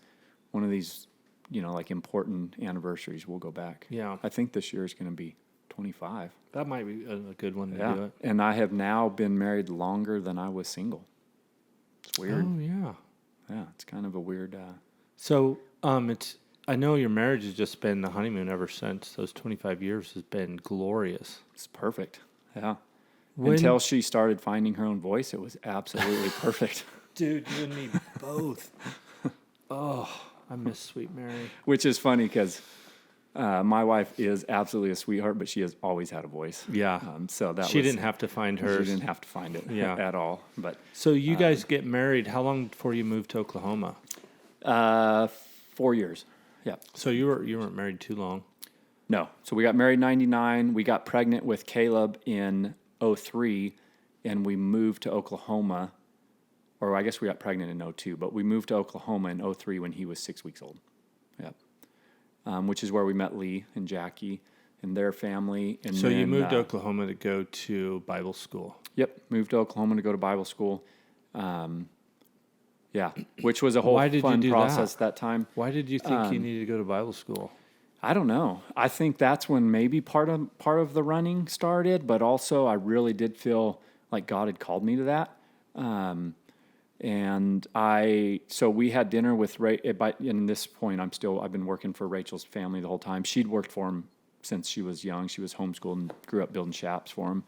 like important anniversaries, we'll go back. Yeah. I think this year is going to be 25. That might be a good one to Yeah. do it. And I have now been married longer than I was single. It's weird. Oh, yeah. Yeah. It's kind of a weird. So, I know your marriage has just been the honeymoon ever since. Those 25 years has been glorious. It's perfect. Yeah. When- Until she started finding her own voice, it was absolutely perfect. Dude, you and me both. Oh, I miss Sweet Mary. Which is funny because my wife is absolutely a sweetheart, but she has always had a voice. Yeah. So that She didn't have to find hers. She didn't have to find it Yeah. at all. But So you guys get married. How long before you moved to Oklahoma? 4 years. Yeah. So you weren't married too long. No. So we got married in 99. We got pregnant with Caleb in 03, and we moved to Oklahoma. Or I guess we got pregnant in 02, but we moved to Oklahoma in 03 when he was 6 weeks old. Yep. Which is where we met Lee and Jackie and their family. And So you then, moved to Oklahoma to go to Bible school. Yep. Moved to Oklahoma to go to Bible school. Yeah. Which was a whole Why did you fun do process that? that time. Why did you think you needed to go to Bible school? I don't know. I think that's when maybe part of the running started, but also I really did feel like God had called me to that. So we had dinner with Ray. By in this point, I've been working for Rachel's family the whole time. She'd worked for him since she was young. She was homeschooled and grew up building shops for him.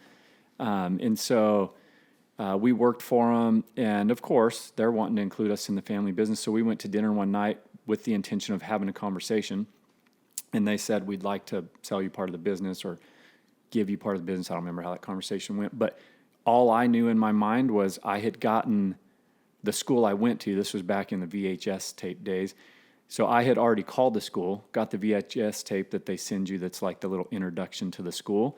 We worked for them, and of course, they're wanting to include us in the family business. So we went to dinner one night with the intention of having a conversation, and they said, we'd like to sell you part of the business or give you part of the business. I don't remember how that conversation went, but all I knew in my mind was I had gotten the school I went to. This was back in the VHS tape days. So I had already called the school, got the VHS tape that they send you that's like the little introduction to the school,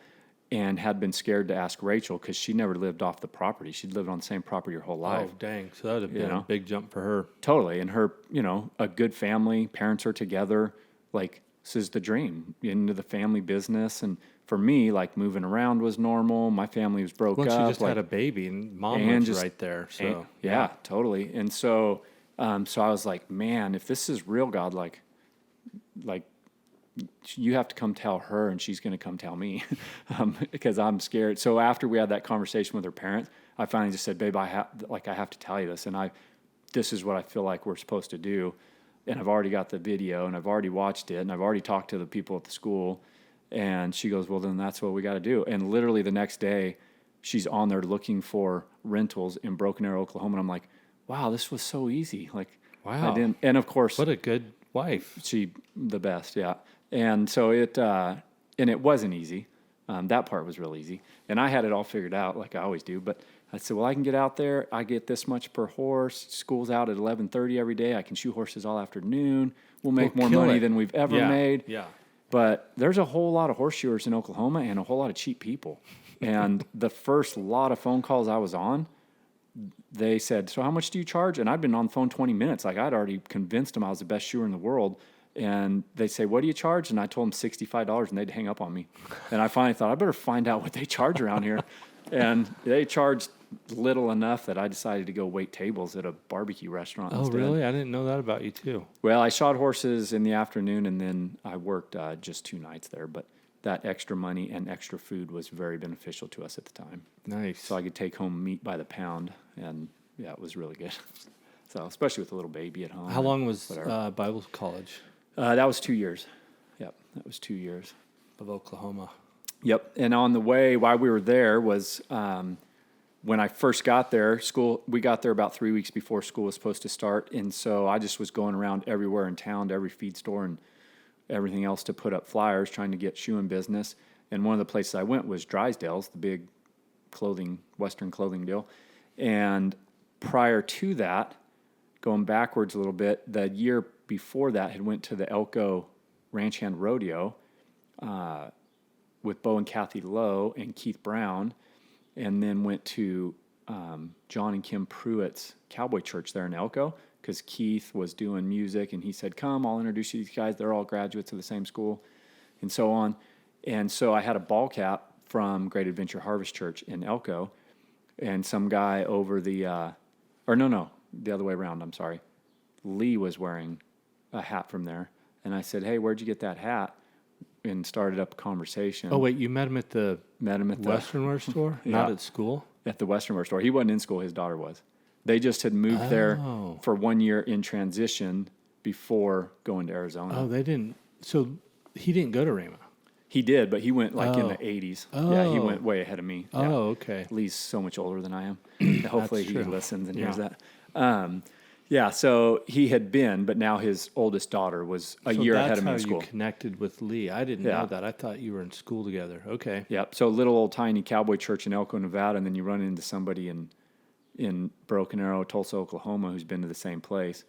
and had been scared to ask Rachel because she never lived off the property. She'd lived on the same property her whole life. Oh, dang. So that would have been a big jump for her. Totally. And her, a good family, parents are together. Like, this is the dream, into the family business. And for me, like, moving around was normal. My family was broke up. Once you just like, had a baby and mom and was right there. So yeah, totally. And so I was like, man, if this is real, God, like you have to come tell her, and she's going to come tell me because I'm scared. So after we had that conversation with her parents, I finally just said, babe, I have to tell you this. And this is what I feel like we're supposed to do. And I've already got the video, and I've already watched it, and I've already talked to the people at the school. And she goes, well, then that's what we got to do. And literally the next day, she's on there looking for rentals in Broken Arrow, Oklahoma. And I'm like, wow, this was so easy. Like, wow. I didn't. And of course, What a good wife. the best. Yeah. And so it wasn't easy. That part was real easy. And I had it all figured out like I always do. But I said, well, I can get out there. I get this much per horse. School's out at 11:30 every day. I can shoe horses all afternoon. We'll make more kill money it. than we've ever Yeah, made. yeah. But there's a whole lot of horseshoers in Oklahoma and a whole lot of cheap people. And the first lot of phone calls I was on, they said, so how much do you charge? And I'd been on the phone 20 minutes. Like, I'd already convinced them I was the best shoer in the world. And they say, what do you charge? And I told them $65, and they'd hang up on me. And I finally thought, I better find out what they charge around here. And they charged little enough that I decided to go wait tables at a barbecue restaurant instead. Really? I didn't know that about you too. Well, I shot horses in the afternoon, and then I worked just 2 nights there. But that extra money and extra food was very beneficial to us at the time. Nice. So I could take home meat by the pound, and yeah, it was really good. So especially with a little baby at home. How long was whatever. Bible college That was 2 years. Yep, that was 2 years. of Oklahoma? Yep, and on the way, while we were there, was when I first got there, we got there about 3 weeks before school was supposed to start, and so I just was going around everywhere in town to every feed store and everything else to put up flyers trying to get shoeing business. And one of the places I went was Drysdale's, the big Western clothing deal. And prior to that, going backwards a little bit, the year before that had went to the Elko Ranch Hand Rodeo with Bo and Kathy Lowe and Keith Brown, and then went to John and Kim Pruitt's Cowboy Church there in Elko, because Keith was doing music, and he said, come, I'll introduce you to these guys. They're all graduates of the same school, and so on. And so I had a ball cap from Great Adventure Harvest Church in Elko, and some guy over the or no, the other way around. I'm sorry. Lee was wearing a hat from there, and I said, "Hey, where'd you get that hat?" And started up a conversation. Oh wait, you met him at the Western wear store, not Yeah. at school. At the Western wear store. He wasn't in school. His daughter was. They just had moved there for 1 year in transition before going to Arizona. Oh, they didn't. So he didn't go to Rhema. He did, but he went like in the 80s. Yeah, he went way ahead of me. Yeah. Oh, okay. Lee's so much older than I am. Hopefully he true. listens and hears that. Yeah, so he had been, but now his oldest daughter was a year ahead of me in That's how school. you connected with Lee. I didn't know that. I thought you were in school together. Okay. Yep. So little old tiny cowboy church in Elko, Nevada, and then you run into somebody in Broken Arrow, Tulsa, Oklahoma, who's been to the same place.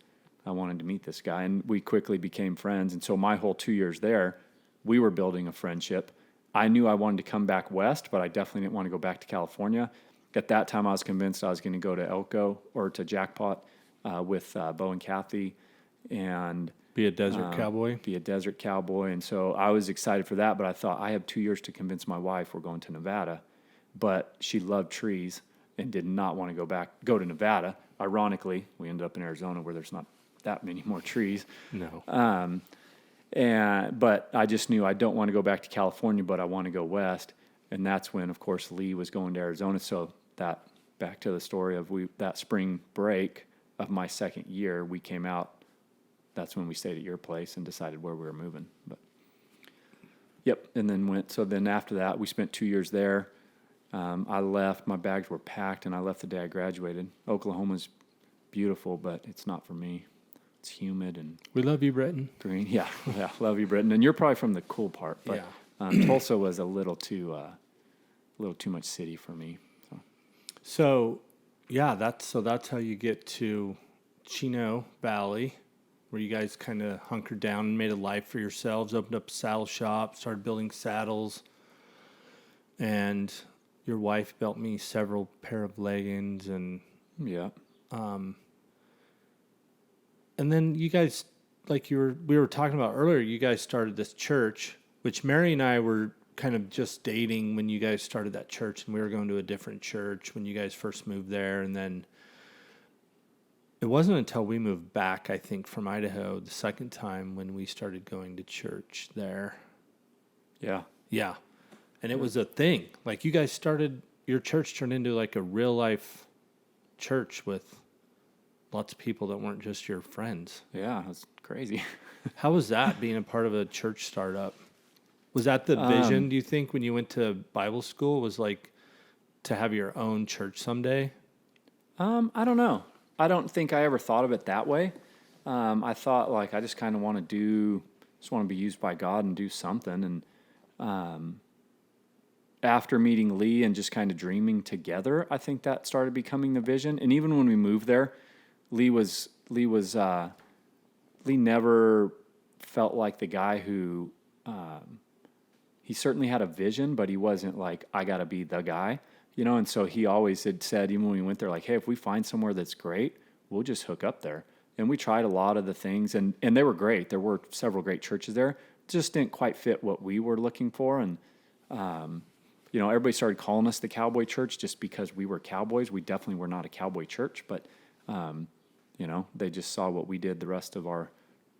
I wanted to meet this guy, and we quickly became friends. And so my whole 2 years there, we were building a friendship. I knew I wanted to come back west, but I definitely didn't want to go back to California. At that time, I was convinced I was going to go to Elko or to Jackpot with Bo and Kathy and Be a desert cowboy. be a desert cowboy. And so I was excited for that, but I thought I have 2 years to convince my wife we're going to Nevada. But she loved trees and did not want to go to Nevada. Ironically, we ended up in Arizona where there's not that many more trees. No. But I just knew I don't want to go back to California, but I want to go west. And that's when, of course, Lee was going to Arizona. So that back to the story of that spring break of my second year, we came out. That's when we stayed at your place and decided where we were moving. But yep, and then went. So then after that, we spent 2 years there. I left. My bags were packed, and I left the day I graduated. Oklahoma's beautiful, but it's not for me. It's humid and We love you, Breton. green. Yeah, love you, Britton. And you're probably from the cool part, but Tulsa was a little too much city for me. So, yeah, that's how you get to Chino Valley, where you guys kind of hunkered down and made a life for yourselves, opened up a saddle shop, started building saddles, and your wife built me several pair of leggings, and Yeah. and then you guys, like we were talking about earlier, you guys started this church, which Mary and I were kind of just dating when you guys started that church, and we were going to a different church when you guys first moved there, and then it wasn't until we moved back, I think, from Idaho the second time when we started going to church there. Yeah. Yeah. And it was a thing. Like, you guys started, your church turned into like a real life church with lots of people that weren't just your friends. Yeah, that's crazy. How was that, being a part of a church startup? Was that the vision, do you think, when you went to Bible school, was like to have your own church someday? I don't know. I don't think I ever thought of it that way. I thought like I just kind of want to be used by God and do something. And after meeting Lee and just kind of dreaming together, I think that started becoming the vision. And even when we moved there, Lee never felt like the guy who, he certainly had a vision, but he wasn't like, I got to be the guy, and so he always had said, even when we went there, like, hey, if we find somewhere that's great, we'll just hook up there. And we tried a lot of the things, and they were great. There were several great churches there. Just didn't quite fit what we were looking for. And, everybody started calling us the Cowboy Church just because we were cowboys. We definitely were not a cowboy church, but, they just saw what we did the rest of our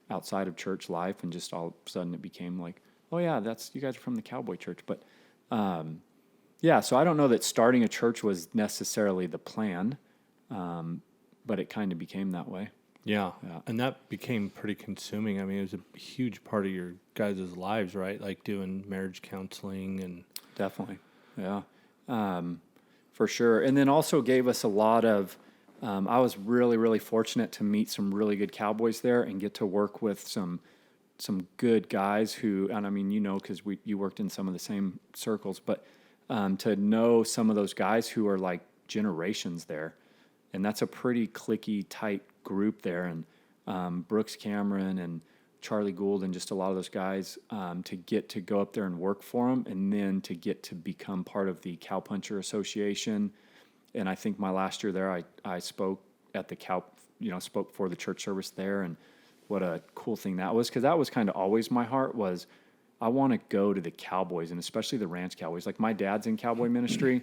outside of church life, and just all of a sudden it became like, oh yeah, you guys are from the Cowboy Church. But, so I don't know that starting a church was necessarily the plan, but it kind of became that way. Yeah. And that became pretty consuming. I mean, it was a huge part of your guys' lives, right? Like doing marriage counseling and... Definitely. Yeah. For sure. And then also gave us a lot of, I was really, really fortunate to meet some really good cowboys there and get to work with some good guys who, and I mean, because you worked in some of the same circles, but to know some of those guys who are like generations there. And that's a pretty cliquey, tight group there. And Brooks Cameron and Charlie Gould and just a lot of those guys, to get to go up there and work for them, and then to get to become part of the Cowpuncher Association. And I think my last year there, I spoke at the spoke for the church service there, and what a cool thing that was, because that was kind of always my heart was, I want to go to the cowboys, and especially the ranch cowboys. Like, my dad's in cowboy ministry,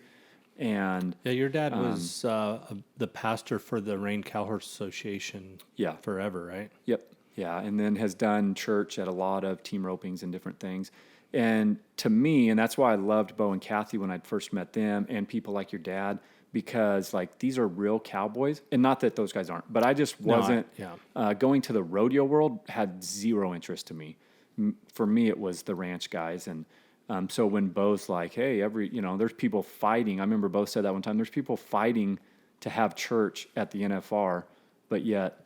And Yeah, your dad was the pastor for the Rain Cowhorse Association yeah, forever, right? yep, yeah, and then has done church at a lot of team ropings and different things. And to me, and that's why I loved Bo and Kathy when I first met them, and people like your dad, because like these are real cowboys, and not that those guys aren't, but I just wasn't going to the rodeo world had zero interest to me. For me, it was the ranch guys, and so when Bo's like, hey, there's people fighting. I remember Bo said that one time. There's people fighting to have church at the NFR, but yet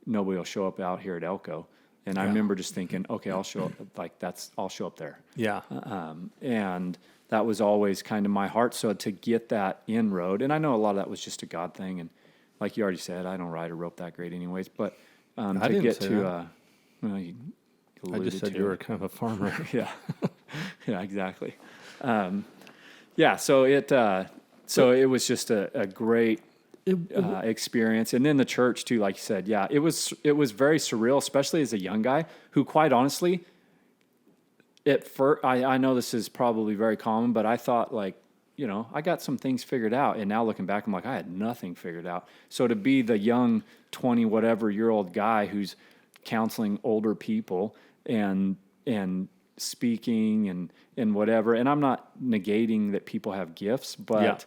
nobody will show up out here at Elko. And I remember just thinking, okay, I'll show up. I'll show up there. Yeah. And that was always kind of my heart. So to get that inroad, and I know a lot of that was just a God thing. And like you already said, I don't ride a rope that great anyways. But to get to, you I just said you were kind of a farmer. Yeah. Yeah, exactly. So it was just a great experience. And then the church too, like you said, it was very surreal, especially as a young guy who, quite honestly, at first, I know this is probably very common, but I thought like, I got some things figured out. And now looking back, I'm like, I had nothing figured out. So to be the young 20 whatever year old guy who's counseling older people and speaking and whatever, and I'm not negating that people have gifts, but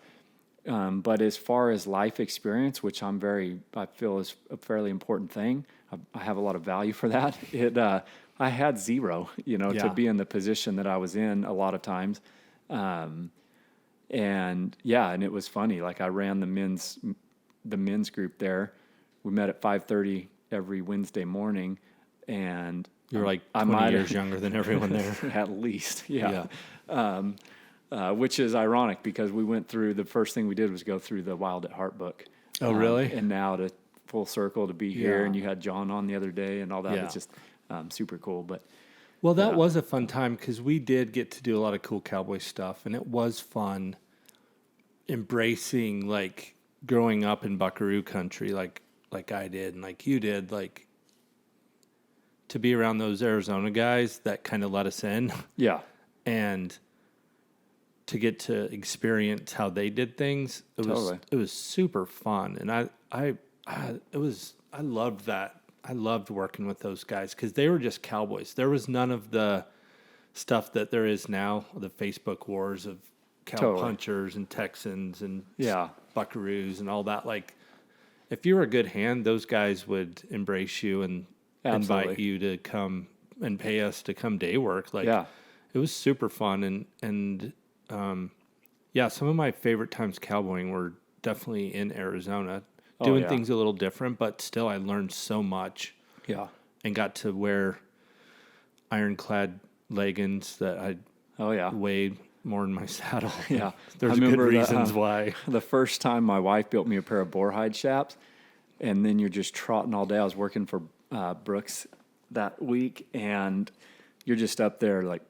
but as far as life experience, which I feel is a fairly important thing, I have a lot of value for that. I had zero, to be in the position that I was in a lot of times. And it was funny. Like I ran the men's group there. We met at 5:30 every Wednesday morning, and you're like 20 years younger than everyone there. At least, yeah. Which is ironic because we went through, the first thing we did was go through the Wild at Heart book. Oh, really? And now to full circle to be here, and you had John on the other day and all that. It's just super cool. But that was a fun time because we did get to do a lot of cool cowboy stuff, and it was fun embracing like growing up in buckaroo country like I did and like you did, like to be around those Arizona guys that kind of let us in. Yeah. And to get to experience how they did things, it was super fun. And I loved that. I loved working with those guys because they were just cowboys. There was none of the stuff that there is now, the Facebook wars of cow punchers and Texans and buckaroos and all that. Like, if you were a good hand, those guys would embrace you and invite you to come and pay us to come day work. Like, it was super fun. And some of my favorite times cowboying were definitely in Arizona. Doing things a little different, but still I learned so much. Yeah. And got to wear ironclad leggings that I weighed more in my saddle. Yeah. There's good reasons why. The first time my wife built me a pair of boarhide chaps, and then you're just trotting all day. I was working for Brooks that week, and you're just up there like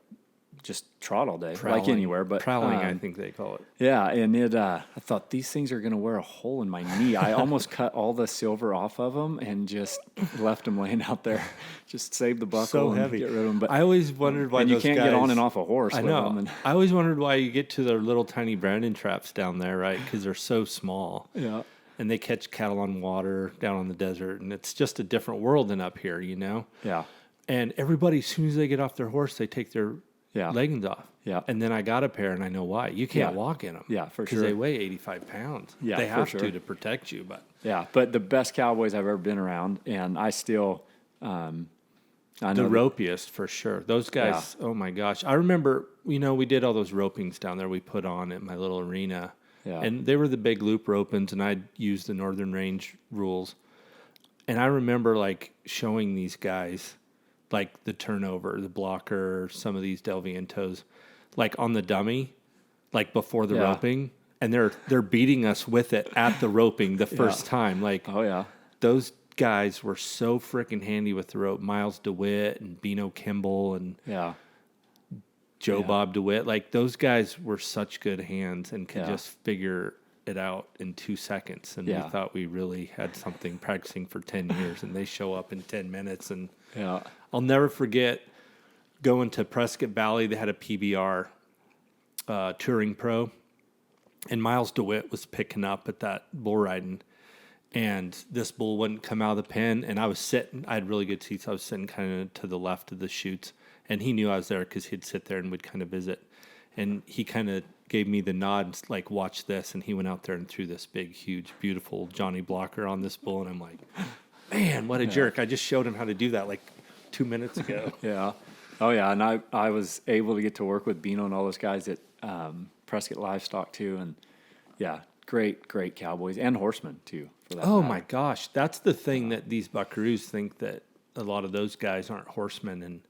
just trot all day, like anywhere, but prowling, I think they call it. Yeah. And I thought these things are going to wear a hole in my knee. I almost cut all the silver off of them and just left them laying out there. Just save the buckle and get rid of them. But I always wondered why you can't get on and off a horse. I know. I always wondered why you get to their little tiny branding traps down there, right? Because they're so small. Yeah. And they catch cattle on water down on the desert, and it's just a different world than up here, Yeah. And everybody, as soon as they get off their horse, they take their leggings off. Yeah. And then I got a pair, and I know why. You can't walk in them. Yeah, for sure. Because they weigh 85 pounds. Yeah, they have to protect you. But but the best cowboys I've ever been around, and I still, I know the ropiest for sure. Those guys, oh my gosh. I remember, we did all those ropings down there we put on at my little arena. Yeah. And they were the big loop ropings, and I'd use the Northern Range rules. And I remember like showing these guys like the turnover, the blocker, some of these Del Vientos, like on the dummy, like before the roping, and they're beating us with it at the roping the first time. Like, those guys were so freaking handy with the rope. Miles DeWitt and Bino Kimball and Joe Bob DeWitt, like those guys were such good hands and could just figure it out in 2 seconds. And we thought we really had something practicing for 10 years, and they show up in 10 minutes. And I'll never forget going to Prescott Valley. They had a PBR touring pro, and Miles DeWitt was picking up at that bull riding, and this bull wouldn't come out of the pen, and I was sitting. I had really good seats. I was sitting kind of to the left of the chutes, and he knew I was there because he'd sit there and would kind of visit, and he kind of gave me the nod, like, watch this, and he went out there and threw this big, huge, beautiful Johnny blocker on this bull, and I'm like, man, what a jerk. I just showed him how to do that like 2 minutes ago. Yeah. Oh, yeah, and I was able to get to work with Bino and all those guys at Prescott Livestock, too, and, yeah, great cowboys and horsemen, too, for that Oh, matter. my gosh. That's the thing that these buckaroos think, that a lot of those guys aren't horsemen, and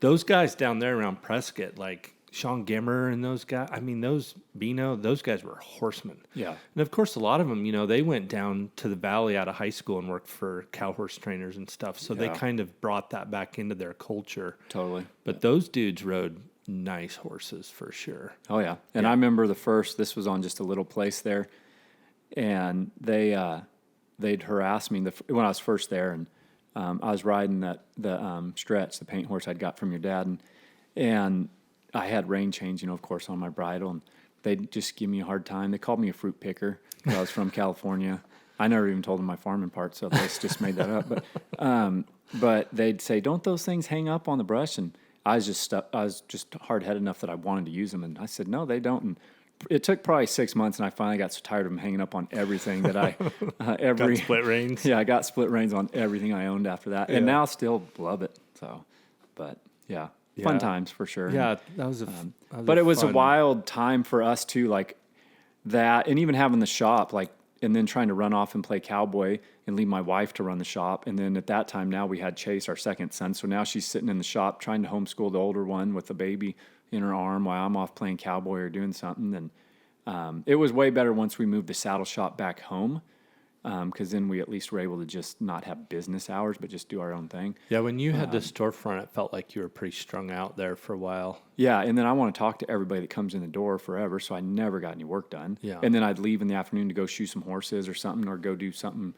those guys down there around Prescott, like Sean Gimmer and those guys, I mean, those Bino, those guys were horsemen. Yeah. And of course, a lot of them, they went down to the valley out of high school and worked for cow horse trainers and stuff. So they Yeah. kind of brought that back into their culture. Totally. But those dudes rode nice horses for sure. Oh, yeah. And I remember this was on just a little place there, and they'd harass me when I was first there, and I was riding the stretch, the paint horse I'd got from your dad, and I had rein chains, of course, on my bridle, and they'd just give me a hard time. They called me a fruit picker because I was from California. I never even told them my farming part, so they just made that up. But they'd say, "Don't those things hang up on the brush?" And I was just hard-headed enough that I wanted to use them, and I said, "No, they don't." And it took probably 6 months, and I finally got so tired of them hanging up on everything that I Got split reins. Yeah, I got split reins on everything I owned after that, and Yeah. now still love it. So, but yeah. Fun times for sure. Yeah, that was But it was a wild time for us too, like that, and even having the shop, like, and then trying to run off and play cowboy and leave my wife to run the shop. And then at that time, now we had Chase, our second son. So now she's sitting in the shop trying to homeschool the older one with the baby in her arm while I'm off playing cowboy or doing something. And it was way better once we moved the saddle shop back home, because then we at least were able to just not have business hours, but just do our own thing. Yeah, when you had the storefront, it felt like you were pretty strung out there for a while. Yeah, and then I want to talk to everybody that comes in the door forever, so I never got any work done. Yeah. And then I'd leave in the afternoon to go shoe some horses or something, or go do something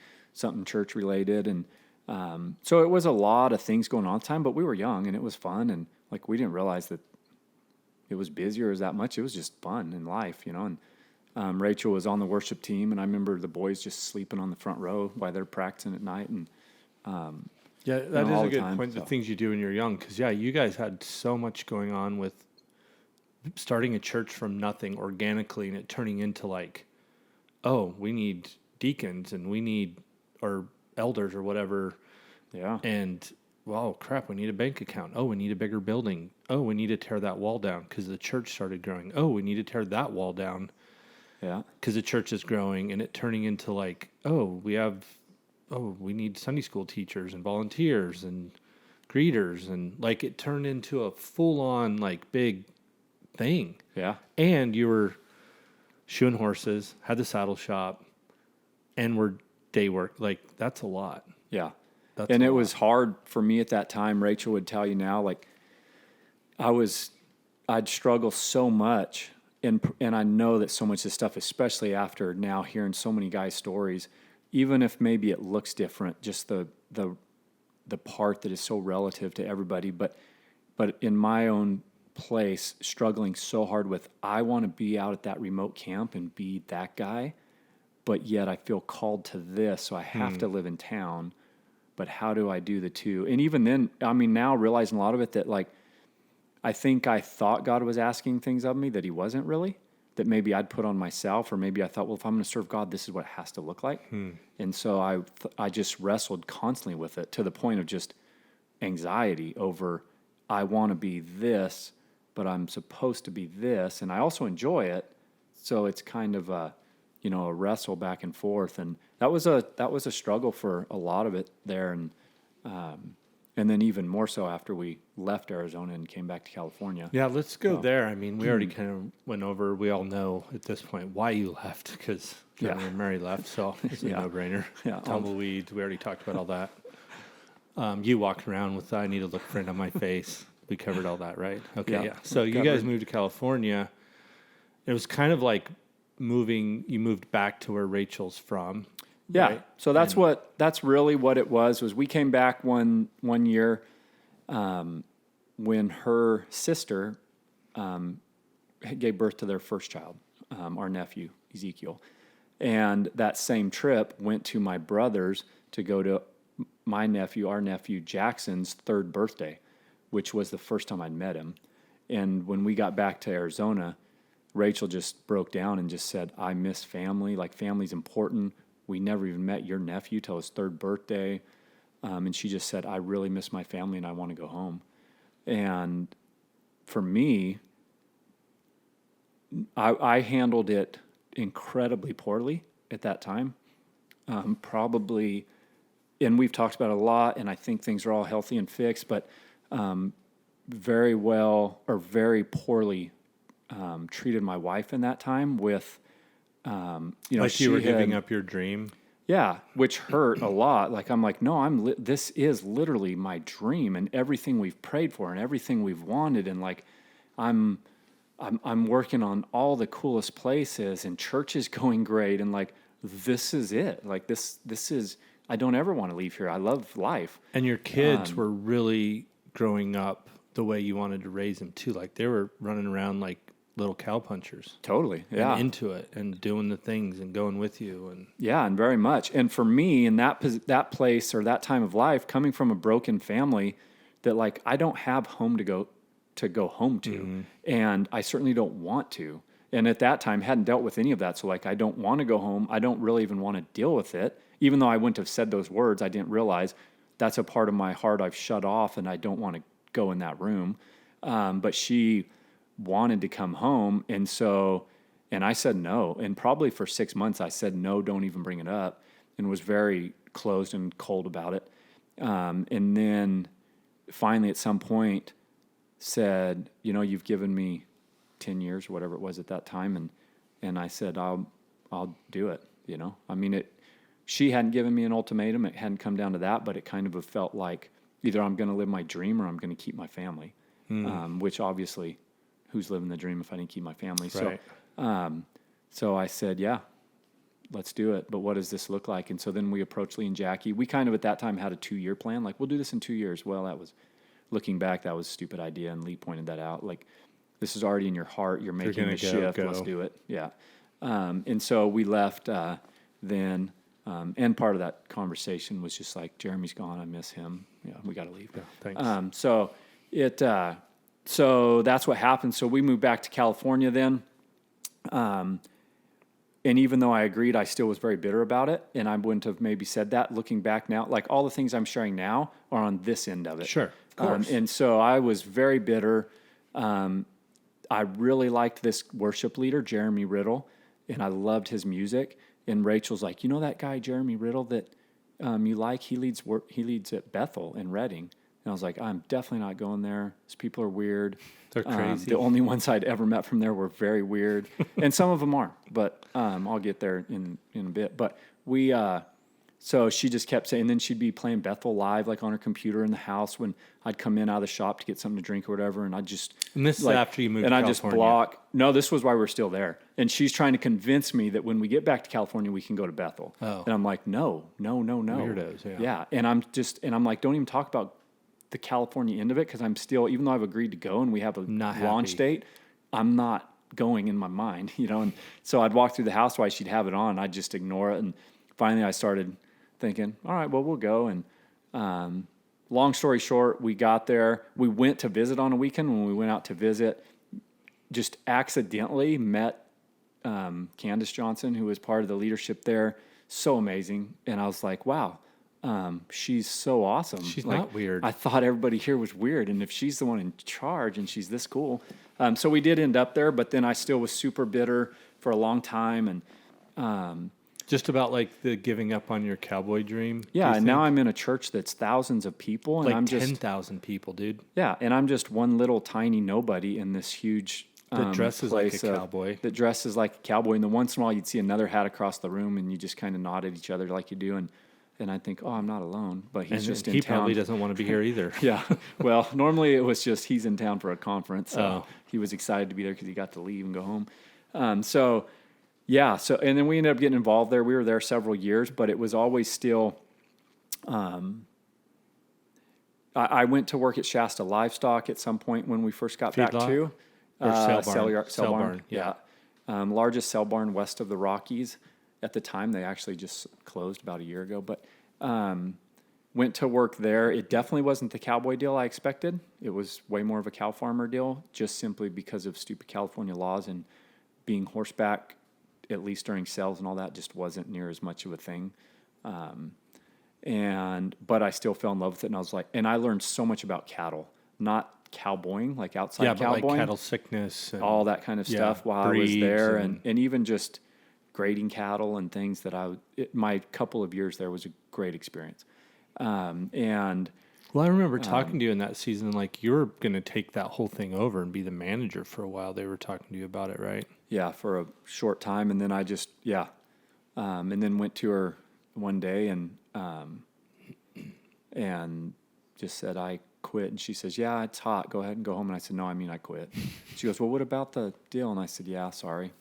church related. And so it was a lot of things going on at the time, but we were young and it was fun, and like we didn't realize that it was busy or that much. It was just fun in life, And Rachel was on the worship team, and I remember the boys just sleeping on the front row while they're practicing at night. And Yeah, that is all a the good time, point, the so. things you do when you're young. Because, you guys had so much going on with starting a church from nothing organically and it turning into like, oh, we need deacons and we need, or elders or whatever. yeah, And, well, crap, we need a bank account. Oh, we need a bigger building. Oh, we need to tear that wall down because the church started growing. Oh, we need to tear that wall down yeah, because the church is growing, and it turning into like, we need Sunday school teachers and volunteers and greeters, and like it turned into a full-on like big thing. yeah. And you were shoeing horses, had the saddle shop, and were day work. Like, that's a lot. Yeah. That's And a it lot. was hard for me at that time. Rachel would tell you now, like I'd struggle so much, and I know that so much of this stuff, especially after now hearing so many guys' stories, even if maybe it looks different, just the part that is so relative to everybody, but in my own place, struggling so hard with, I want to be out at that remote camp and be that guy, but yet I feel called to this, so I have to live in town. But how do I do the two? And even then, I mean, now realizing a lot of it, that like, I think I thought God was asking things of me that he wasn't really, that maybe I'd put on myself, or maybe I thought, well, if I'm going to serve God, this is what it has to look like. And so I just wrestled constantly with it to the point of just anxiety over, I want to be this, but I'm supposed to be this. And I also enjoy it. So it's kind of a wrestle back and forth. And that was a struggle for a lot of it there. And then even more so after we left Arizona and came back to California. Yeah, let's go there. I mean, we already kind of went over, we all know at this point why you left, because Jeremy and Mary left, so it's a no-brainer. Yeah. Tumbleweeds, we already talked about all that. You walked around with, I need to look friend on my face. We covered all that, right? Okay, yeah. So you guys moved to California. It was kind of like you moved back to where Rachel's from. Yeah. Right? So that's really what it was we came back one year when her sister gave birth to their first child. our nephew, Ezekiel. And that same trip went to my brother's to go to our nephew Jackson's 3rd birthday, which was the first time I'd met him. And when we got back to Arizona, Rachel just broke down and just said, I miss family. Like, family's important. We never even met your nephew till his 3rd birthday. And she just said, I really miss my family and I want to go home. And for me, I handled it incredibly poorly at that time. Probably, and we've talked about it a lot, and I think things are all healthy and fixed, but very poorly treated my wife in that time with, like you were giving up your dream. Yeah, which hurt a lot. Like, I'm like, no, this is literally my dream and everything we've prayed for and everything we've wanted. And like, I'm working on all the coolest places and church is going great. And like, this is it. Like this is, I don't ever want to leave here. I love life. And your kids were really growing up the way you wanted to raise them too. Like, they were running around like little cowpunchers. Totally. Yeah. And into it and doing the things and going with you. And yeah, and very much. And for me, in that place or that time of life, coming from a broken family, that like, I don't have home to go home to. Mm-hmm. And I certainly don't want to. And at that time, hadn't dealt with any of that. So like, I don't want to go home. I don't really even want to deal with it. Even though I wouldn't have said those words, I didn't realize that's a part of my heart I've shut off and I don't want to go in that room. But she wanted to come home. And I said no. And probably for 6 months, I said, no, don't even bring it up, and was very closed and cold about it. And then finally at some point said, you've given me 10 years or whatever it was at that time. And I said, I'll do it. I mean, she hadn't given me an ultimatum. It hadn't come down to that, but it kind of felt like either I'm going to live my dream or I'm going to keep my family, which obviously, who's living the dream if I didn't keep my family? Right. So I said, yeah, let's do it. But what does this look like? And so then we approached Lee and Jackie. We kind of at that time had a 2-year plan. Like, we'll do this in 2 years. Well, looking back, that was a stupid idea. And Lee pointed that out. Like, this is already in your heart. You're making the shift. Let's do it. Yeah. And so we left then. And part of that conversation was just like, Jeremy's gone. I miss him. Yeah, we got to leave. Yeah, thanks. So that's what happened. So we moved back to California then. And even though I agreed, I still was very bitter about it. And I wouldn't have maybe said that looking back now. Like, all the things I'm sharing now are on this end of it. Sure, of course. And so I was very bitter. I really liked this worship leader, Jeremy Riddle, and I loved his music. And Rachel's like, that guy, Jeremy Riddle, that you like? He leads at Bethel in Redding. And I was like, I'm definitely not going there. These people are weird. They're crazy. The only ones I'd ever met from there were very weird. And some of them are, but I'll get there in a bit. But so she just kept saying, and then she'd be playing Bethel live, like on her computer in the house when I'd come in out of the shop to get something to drink or whatever. And And this is after you moved to California. And I just block. No, this was why we're still there. And she's trying to convince me that when we get back to California, we can go to Bethel. Oh. And I'm like, no. Weirdos, yeah. Yeah. And I'm like, don't even talk about the California end of it, because I'm still, even though I've agreed to go and we have a launch date, I'm not going in my mind, And so I'd walk through the house while she'd have it on. I'd just ignore it. And finally I started thinking, all right, well, we'll go. And long story short, we got there. We went to visit on a weekend. When we went out to visit, just accidentally met Candace Johnson, who was part of the leadership there. So amazing. And I was like, wow. She's so awesome. She's not weird. I thought everybody here was weird. And if she's the one in charge and she's this cool. So we did end up there, but then I still was super bitter for a long time. And, just about like the giving up on your cowboy dream. Yeah. And now I'm in a church that's thousands of people, and like I'm just 10,000 people, dude. Yeah. And I'm just one little tiny nobody in this huge, that dresses like a cowboy. That dresses like a cowboy. And then once in a while you'd see another hat across the room and you just kind of nod at each other like you do. And I think, oh, I'm not alone, but he's just in town. He probably doesn't want to be here either. Yeah. Well, normally it was just he's in town for a conference. So he was excited to be there because he got to leave and go home. Yeah. So, and then we ended up getting involved there. We were there several years, but it was always still, I went to work at Shasta Livestock at some point when we first got back too. Or Cell Barn. Cell barn. Yeah. Largest sale barn west of the Rockies. At the time, they actually just closed about a year ago, but went to work there. It definitely wasn't the cowboy deal I expected. It was way more of a cow farmer deal, just simply because of stupid California laws, and being horseback, at least during sales and all that, just wasn't near as much of a thing. But I still fell in love with it, and I was like, and I learned so much about cattle, not cowboying, like outside but cowboying, like cattle sickness and all that kind of stuff while I was there, and even just grading cattle and things that my couple of years there was a great experience. Well, I remember talking to you in that season, like you were going to take that whole thing over and be the manager for a while. They were talking to you about it, right? Yeah, for a short time. And then I just, and then went to her one day and just said, I quit. And she says, yeah, it's hot. Go ahead and go home. And I said, no, I mean, I quit. She goes, well, what about the deal? And I said, yeah, sorry.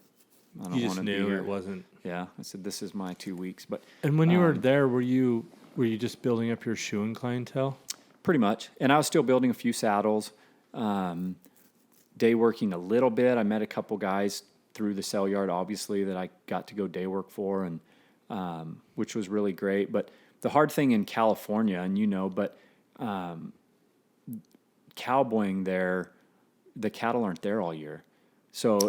I don't want to be here. It wasn't. Yeah. I said, this is my 2 weeks. But and when you were there, were you just building up your shoeing clientele? Pretty much. And I was still building a few saddles, day working a little bit. I met a couple guys through the sale yard, obviously, that I got to go day work for, and which was really great. But the hard thing in California, and cowboying there, the cattle aren't there all year. So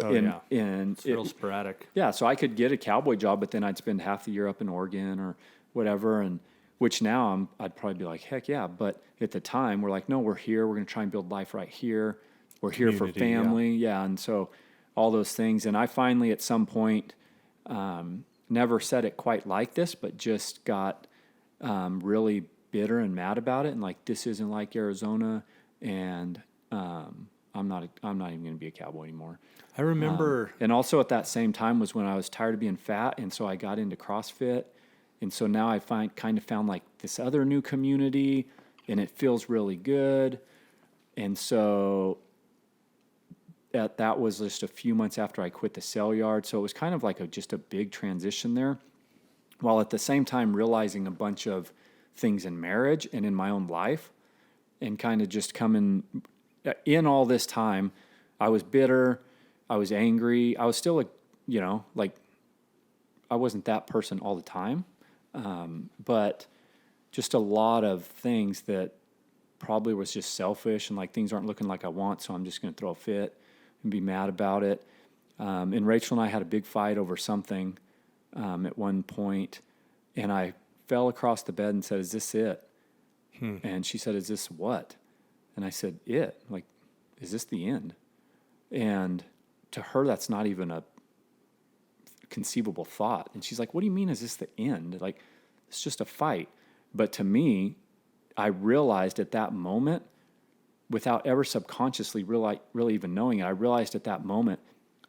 it's real sporadic. Yeah, so I could get a cowboy job, but then I'd spend half the year up in Oregon or whatever, and which now I'd probably be like, heck yeah. But at the time, we're like, no, we're here. We're going to try and build life right here. We're here for family. Yeah. And so all those things. And I finally, at some point, never said it quite like this, but just got really bitter and mad about it. And like, this isn't like Arizona. And I'm not even going to be a cowboy anymore. I remember. And also at that same time was when I was tired of being fat. And so I got into CrossFit. And so now I kind of found like this other new community, and it feels really good. And so that was just a few months after I quit the sale yard. So it was kind of like just a big transition there, while at the same time realizing a bunch of things in marriage and in my own life, and kind of just coming in all this time. I was bitter. I was angry. I was still like I wasn't that person all the time. But just a lot of things that probably was just selfish, and like things aren't looking like I want, so I'm just going to throw a fit and be mad about it. And Rachel and I had a big fight over something at one point, and I fell across the bed and said, is this it? And she said, is this what? And I said, it. Like, is this the end? And to her, that's not even a conceivable thought. And she's like, what do you mean, is this the end? Like, it's just a fight. But to me, I realized at that moment, without ever subconsciously really even knowing it, I realized at that moment,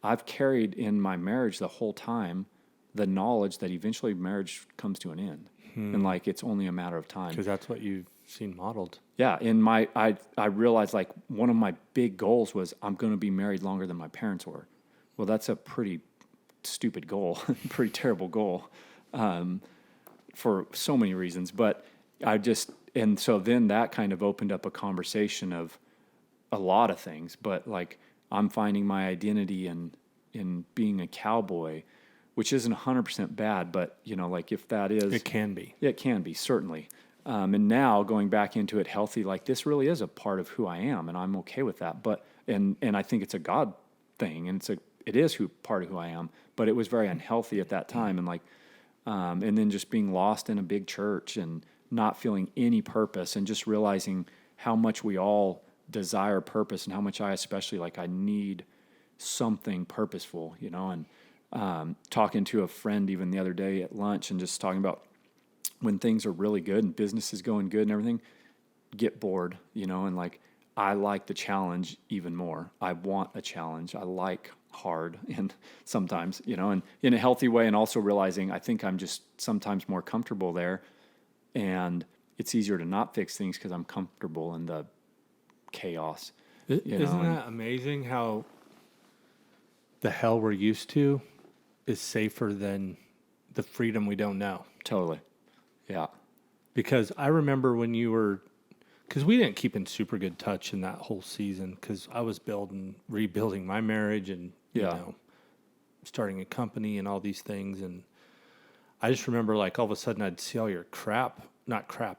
I've carried in my marriage the whole time the knowledge that eventually marriage comes to an end. And like, it's only a matter of time. Because that's what you've seen modeled. Yeah. I realized like one of my big goals was I'm going to be married longer than my parents were. Well, that's a pretty stupid goal, pretty terrible goal, for so many reasons. But and so then that kind of opened up a conversation of a lot of things. But like, I'm finding my identity in being a cowboy, which isn't 100% bad, but like if that is, it can be, certainly. And now going back into it healthy, like this really is a part of who I am, and I'm okay with that. But, and I think it's a God thing, and it is part of who I am, but it was very unhealthy at that time. And like, and then just being lost in a big church and not feeling any purpose, and just realizing how much we all desire purpose, and how much I especially, like, I need something purposeful, and talking to a friend even the other day at lunch, and just talking about when things are really good and business is going good and everything, get bored, and like, I like the challenge even more. I want a challenge. I like hard, and sometimes, and in a healthy way, and also realizing I think I'm just sometimes more comfortable there, and it's easier to not fix things because I'm comfortable in the chaos. Isn't that amazing how the hell we're used to is safer than the freedom we don't know? Totally. Yeah. Because I remember when because we didn't keep in super good touch in that whole season, because I was rebuilding my marriage, and starting a company and all these things. And I just remember like all of a sudden I'd see all your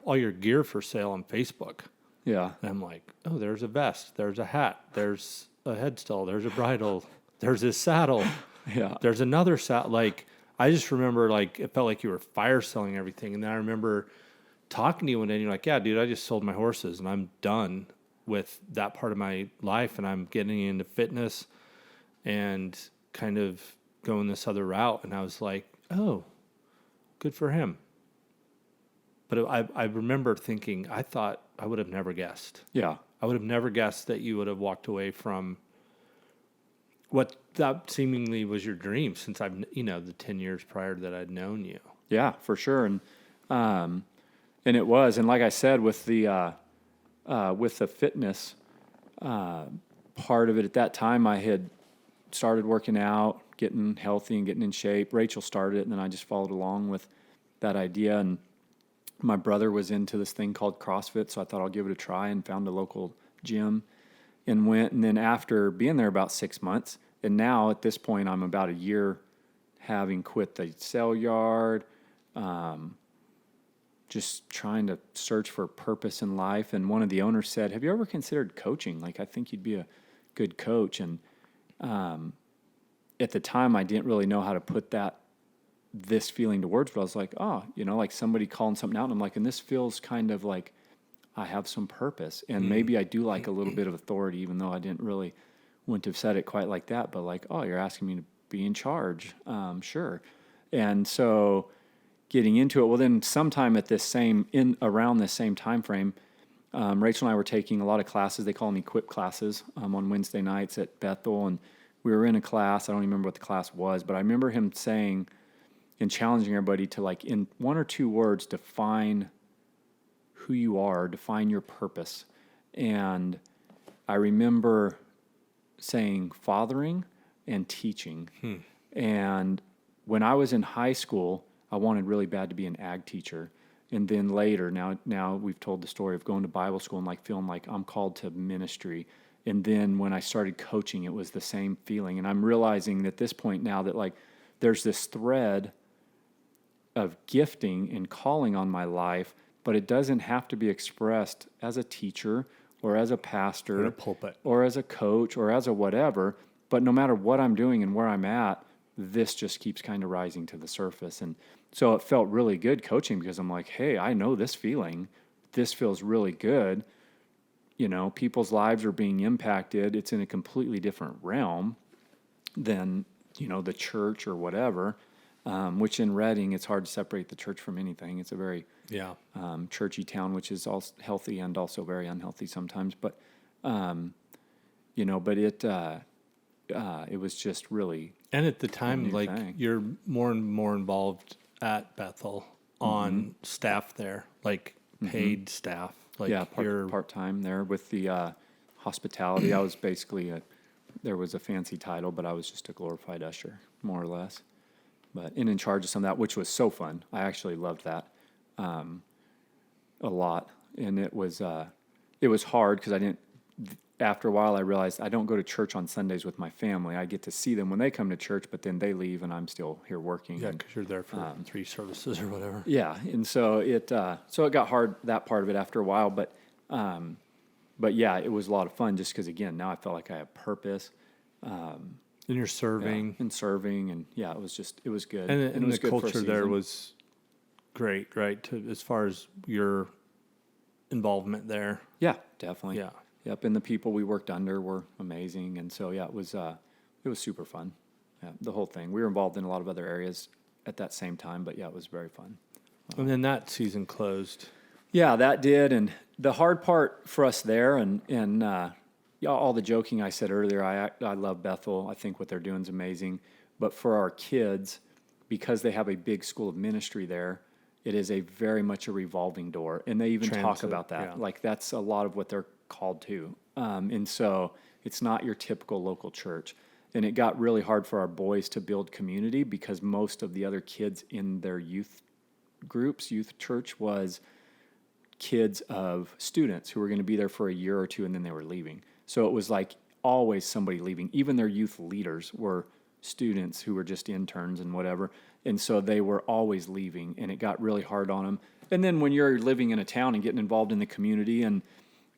all your gear for sale on Facebook. Yeah. And I'm like, oh, there's a vest, there's a hat, there's a headstall, there's a bridle, there's this saddle, Yeah. there's another saddle. Like, I just remember like it felt like you were fire selling everything. And then I remember talking to you one day and you're like, yeah, dude, I just sold my horses and I'm done with that part of my life and I'm getting into fitness and kind of going this other route. And I was like, oh, good for him. But I remember thinking, I thought I would have never guessed. Yeah. I would have never guessed that you would have walked away from what that seemingly was your dream since the 10 years prior that I'd known you. Yeah, for sure. And it was, and like I said, with the fitness part of it at that time, I had started working out, getting healthy and getting in shape. Rachel started it, and then I just followed along with that idea. And my brother was into this thing called CrossFit, so I thought I'll give it a try and found a local gym and went. And then after being there about 6 months, and now at this point I'm about a year having quit the sale yard, just trying to search for purpose in life. And one of the owners said, have you ever considered coaching? Like, I think you'd be a good coach. And at the time I didn't really know how to put this feeling to words, but I was like, oh, like somebody calling something out. And I'm like, and this feels kind of like I have some purpose. And maybe I do like a little bit of authority, even though I wouldn't have said it quite like that. But like, oh, you're asking me to be in charge. Sure. And so getting into it, well, then sometime at around this same time frame, Rachel and I were taking a lot of classes. They call them equip classes on Wednesday nights at Bethel. And we were in a class. I don't even remember what the class was, but I remember him saying and challenging everybody to, like, in 1 or 2 words, define who you are, define your purpose. And I remember saying fathering and teaching. And when I was in high school, I wanted really bad to be an ag teacher. And then later, now we've told the story of going to Bible school and like feeling like I'm called to ministry. And then when I started coaching, it was the same feeling. And I'm realizing at this point now that like there's this thread of gifting and calling on my life, but it doesn't have to be expressed as a teacher or as a pastor or a pulpit or as a coach or as a whatever. But no matter what I'm doing and where I'm at, this just keeps kind of rising to the surface. And so it felt really good coaching because I'm like, hey, I know this feeling. This feels really good. People's lives are being impacted. It's in a completely different realm than, the church or whatever, which in Reading, it's hard to separate the church from anything. It's a very churchy town, which is all healthy and also very unhealthy sometimes. But, it was just really. And at the time, like thing. You're more and more involved at Bethel on staff there, like paid staff. Like part-time there with the hospitality. I was basically there was a fancy title, but I was just a glorified usher, more or less. But in charge of some of that, which was so fun. I actually loved that a lot. And it was hard because I didn't. After a while, I realized I don't go to church on Sundays with my family. I get to see them when they come to church, but then they leave and I'm still here working. Yeah, because you're there for 3 services or whatever. Yeah, and so it got hard, that part of it, after a while. But yeah, it was a lot of fun just because, again, now I felt like I have purpose. And you're serving. And serving, and yeah, it was good. And it was the good for a culture there season. was great, right? As far as your involvement there. Yeah, definitely. Yeah. Yep, and the people we worked under were amazing, and so yeah, it was super fun. Yeah, the whole thing. We were involved in a lot of other areas at that same time, but yeah, it was very fun. And then that season closed. Yeah, that did, and the hard part for us there, and all the joking I said earlier, I love Bethel. I think what they're doing is amazing, but for our kids, because they have a big school of ministry there, it is very much a revolving door, and they even talk about that. Yeah. Like that's a lot of what they're called to. And so it's not your typical local church. And it got really hard for our boys to build community because most of the other kids in their youth church was kids of students who were going to be there for a year or two and then they were leaving. So it was like always somebody leaving. Even their youth leaders were students who were just interns and whatever. And so they were always leaving, and it got really hard on them. And then when you're living in a town and getting involved in the community and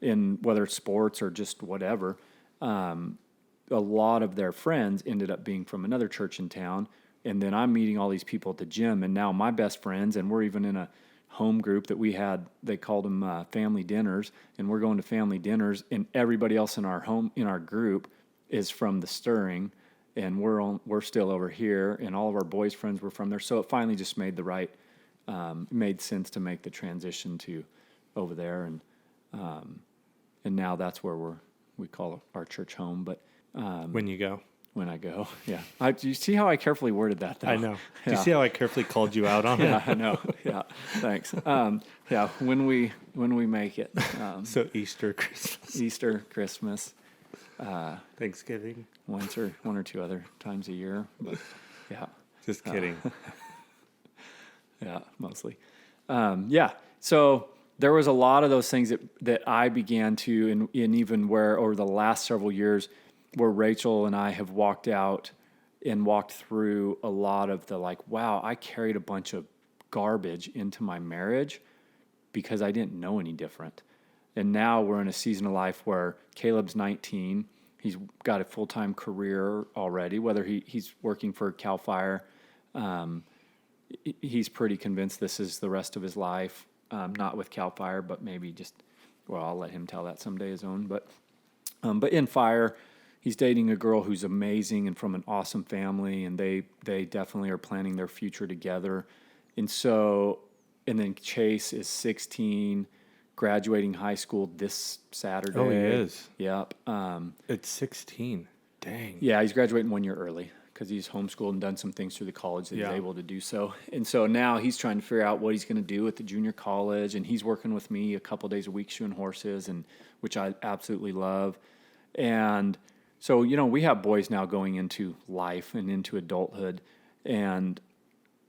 in whether it's sports or just whatever, a lot of their friends ended up being from another church in town. And then I'm meeting all these people at the gym, and now my best friends, and we're even in a home group that we had, they called them family dinners, and we're going to family dinners, and everybody else in our group is from the Stirring, and we're still over here, and all of our boys' friends were from there. So it finally just made made sense to make the transition to over there, and now that's where we call our church home. But when you go. When I go, yeah. Do you see how I carefully worded that, though? I know. Do you see how I carefully called you out on it? Yeah, I know. Yeah, thanks. Yeah, when we make it. So Easter, Christmas, Thanksgiving, one or two other times a year. But yeah, just kidding. Yeah, mostly. Yeah. So there was a lot of those things that I began to, and even where over the last several years, where Rachel and I have walked out and walked through a lot of the wow, I carried a bunch of garbage into my marriage because I didn't know any different. And now we're in a season of life where Caleb's 19. He's got a full-time career already, whether he's working for Cal Fire. He's pretty convinced this is the rest of his life, not with Cal Fire, but maybe I'll let him tell that someday his own. But in fire, he's dating a girl who's amazing and from an awesome family, and they definitely are planning their future together. And then Chase is 16, graduating high school this Saturday. Oh, he is? Yep. It's 16. Dang. Yeah, he's graduating 1 year early because he's homeschooled and done some things through the college that he's able to do so. And so now he's trying to figure out what he's going to do at the junior college, and he's working with me a couple days a week shoeing horses, and which I absolutely love. And so, we have boys now going into life and into adulthood, and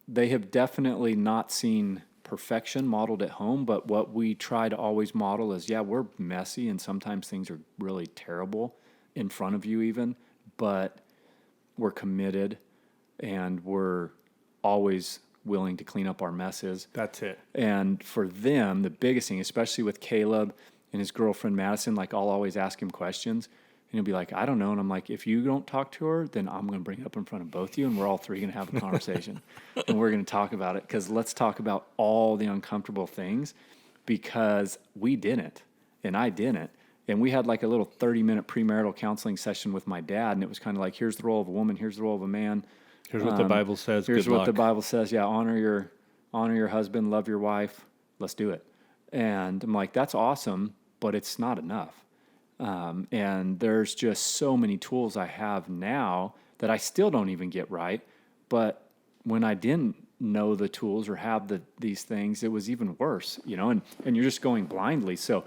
they have definitely not seen perfection modeled at home, but what we try to always model is, we're messy, and sometimes things are really terrible in front of you even, but we're committed, and we're always willing to clean up our messes. That's it. And for them, the biggest thing, especially with Caleb and his girlfriend Madison, I'll always ask him questions. And he'll be like, I don't know. And I'm like, if you don't talk to her, then I'm going to bring it up in front of both of you, and we're all three going to have a conversation. And we're going to talk about it, because let's talk about all the uncomfortable things, because we didn't, and I didn't. And we had a little 30-minute premarital counseling session with my dad, and it was kind of here's the role of a woman, here's the role of a man. Here's what the Bible says. Here's Good what luck. the Bible says. Yeah, honor your husband, love your wife. Let's do it. And I'm like, that's awesome, but it's not enough. And there's just so many tools I have now that I still don't even get right. But when I didn't know the tools or have these things, it was even worse, and you're just going blindly. So